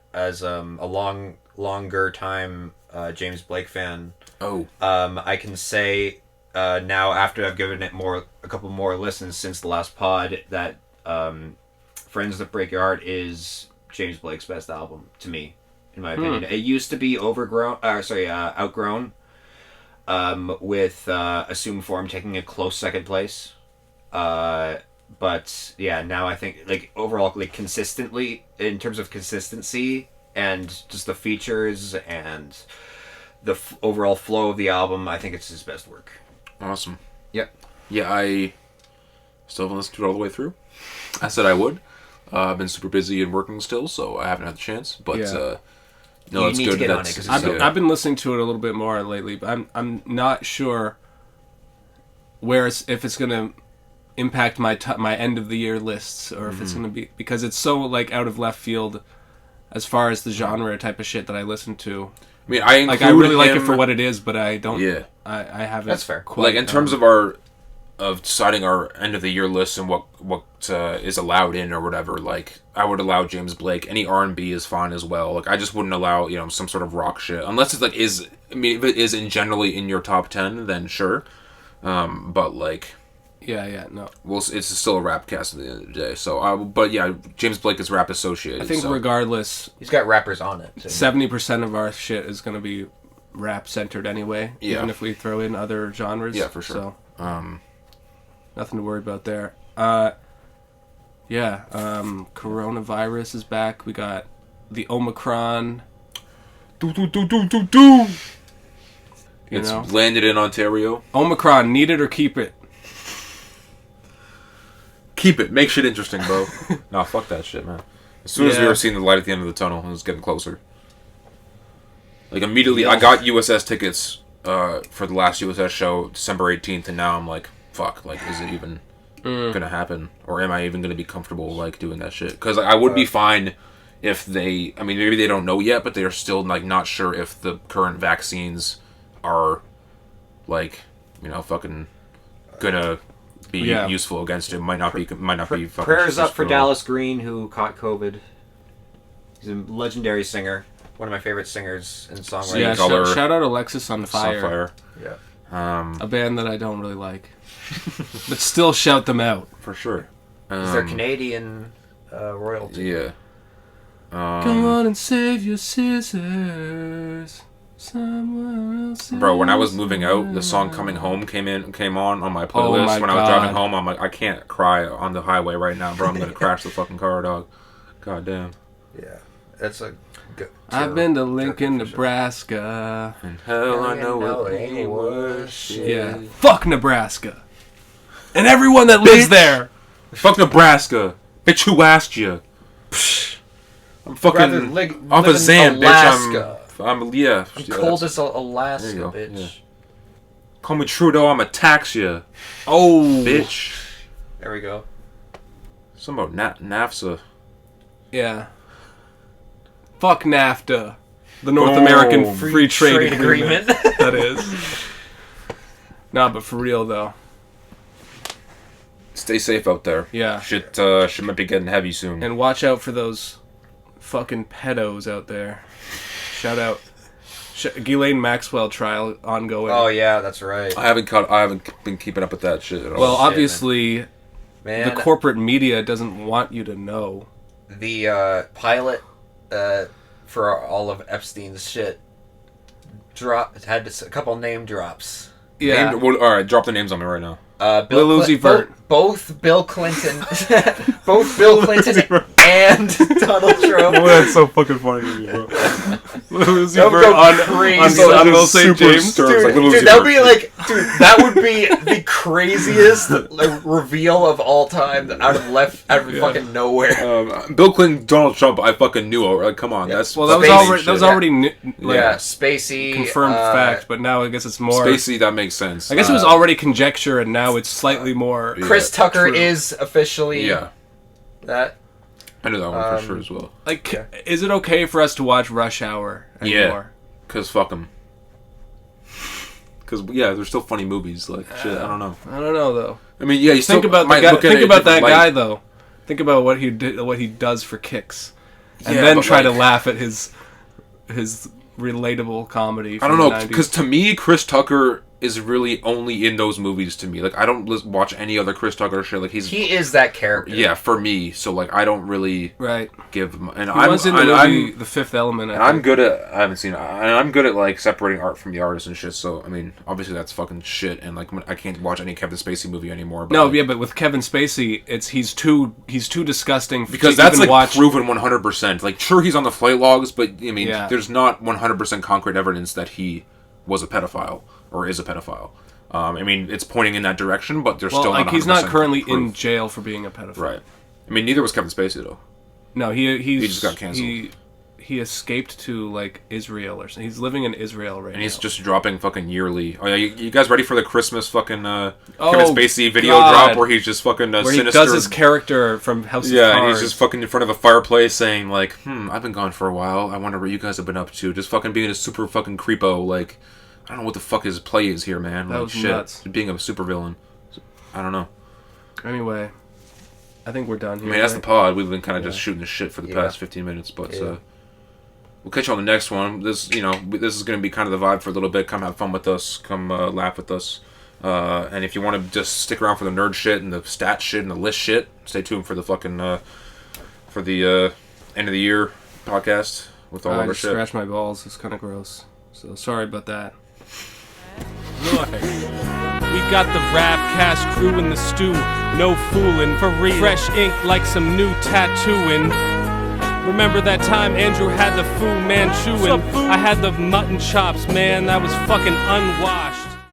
longer time James Blake fan, Oh. I can say now, after I've given it a couple more listens since the last pod, that Friends That Break Your Heart is James Blake's best album to me, in my opinion. It used to be outgrown, with Assume Form taking a close second place. But yeah, now I think, like, overall, like, consistently, in terms of consistency and just the features and the overall flow of the album, I think it's his best work. Awesome. Yep. Yeah, Still haven't listened to it all the way through. I said I would. I've been super busy and working still, so I haven't had the chance. But no, You it's need good. to get on it, 'cause I've been listening to it a little bit more lately, but I'm not sure if it's gonna impact my end of the year lists, or if it's gonna be, because it's so like out of left field as far as the genre type of shit that I listen to. I mean, I really like it for what it is, but I don't. Yeah, I haven't. That's fair. Quite, like in terms of deciding our end of the year list and what is allowed in or whatever. Like, I would allow James Blake. Any R&B is fine as well. Like, I just wouldn't allow some sort of rock shit unless it's like if it is generally in your top 10, then sure. But like. Yeah, no. Well, it's still a Rapcast at the end of the day. So, but yeah, James Blake is rap associated. I think regardless, he's got rappers on it. 70% of our shit is going to be rap centered anyway. Yeah. Even if we throw in other genres. Yeah, for sure. So, nothing to worry about there. Coronavirus is back. We got the Omicron. It's landed in Ontario. Omicron, need it or keep it. Keep it. Make shit interesting, bro. Nah, fuck that shit, man. As soon as we were seeing the light at the end of the tunnel, it was getting closer. Like, immediately, I got USS tickets for the last USS show, December 18th, and now I'm like, fuck, like, is it even gonna happen? Or am I even gonna be comfortable, like, doing that shit? Because I would be fine if maybe they don't know yet, but they're still, like, not sure if the current vaccines are, like, fucking gonna be useful against it. Might not be fucking prayers up for useful. Dallas Green, who caught COVID. He's a legendary singer. One of my favorite singers and songwriters. Yeah, shout out Alexis on Fire. Yeah. A band that I don't really like. But still shout them out. For sure. They're Canadian royalty. Yeah. Come on and save your scissors. Somewhere else. Bro, when I was moving out, the song "Coming Home" came on my playlist. When I was driving home, I'm like, I can't cry on the highway right now, bro. I'm gonna crash the fucking car, dog. God damn. Yeah, that's a. I've been to Lincoln, Nebraska. And hell, I know it ain't worth shit. Yeah, fuck Nebraska, and everyone that lives there. Fuck Nebraska, bitch. Who asked you? I'm fucking off of Zan, Alaska. bitch. I'm cold as Alaska, bitch. Yeah. Call me Trudeau, I'ma tax you. Oh, bitch. There we go. Something about NAFTA. Yeah. Fuck NAFTA. The North American Free Trade Agreement. That is. Nah, but for real though. Stay safe out there. Yeah. Shit might be getting heavy soon. And watch out for those fucking pedos out there. Shout out. Ghislaine Maxwell trial ongoing. Oh yeah, that's right. I haven't been keeping up with that shit at all. Well, obviously, man, the corporate media doesn't want you to know. The pilot for all of Epstein's shit had a couple name drops. Yeah. All right, drop the names on me right now. Lil Uzi Vert. Both Bill Clinton, and Donald Trump. Oh, that's so fucking funny to me, bro. Lil Uzi Vert on Lil St. James. Dude, that would be like, that would be the craziest reveal of all time out of fucking nowhere. Bill Clinton, Donald Trump, I fucking knew. Like, come on, that's well, that was already Spacey confirmed fact, but now I guess it's more Spacey. That makes sense. I guess it was already conjecture, and now it's slightly more. Chris Tucker is officially that. I knew that one for sure as well. Like, is it okay for us to watch Rush Hour anymore? Yeah, because fuck them. Because they're still funny movies. Like shit, I don't know though. I mean, you think about the guy. Think about that guy though. Think about what he did, what he does for kicks, and then try to laugh at his relatable comedy. I don't know, because to me, Chris Tucker is really only in those movies to me. Like, I don't watch any other Chris Tucker shit. Like, he is that character. Yeah, for me. So, like, I don't really give him... And he was in the movie The Fifth Element, I haven't seen it. And I'm good at, like, separating art from the artist and shit. So, I mean, obviously that's fucking shit. And, like, I can't watch any Kevin Spacey movie anymore. But, but with Kevin Spacey, he's too disgusting because that's, like, proven 100%. Like, sure, he's on the flight logs, but, I mean, there's not 100% concrete evidence that he was a pedophile. Or is a pedophile. I mean, it's pointing in that direction, but there's Well, still like not he's not 100% currently proof. in jail for being a pedophile. Right. I mean, neither was Kevin Spacey though. No, he just got canceled. He escaped to like Israel or something. He's living in Israel right now. And he's just dropping fucking yearly. Oh yeah, you guys ready for the Christmas fucking Kevin Oh, Spacey video God. drop where he's just fucking where sinister? he does his character from House of Cards. Yeah, and he's just fucking in front of a fireplace saying like, I've been gone for a while. I wonder what you guys have been up to. Just fucking being a super fucking creepo. Like, I don't know what the fuck his play is here, man. That Like, was shit. nuts. Being a super villain. I don't know. Anyway, I think we're done here. I mean, that's the right? pod. We've been kind of just shooting the shit for the Yeah. past 15 minutes, but Yeah. we'll catch you on the next one. This is going to be kind of the vibe for a little bit. Come have fun with us. Come laugh with us. And if you want to just stick around for the nerd shit and the stat shit and the list shit, stay tuned for the fucking for the end of the year podcast with all I of our just shit. scratched my balls. It's kind of gross. So sorry about that. Look, we got the Rapcast crew in the stew, no fooling, for real. Fresh ink like some new tattooing. Remember that time Andrew had the Fu Manchu and I had the mutton chops, man, that was fucking unwashed.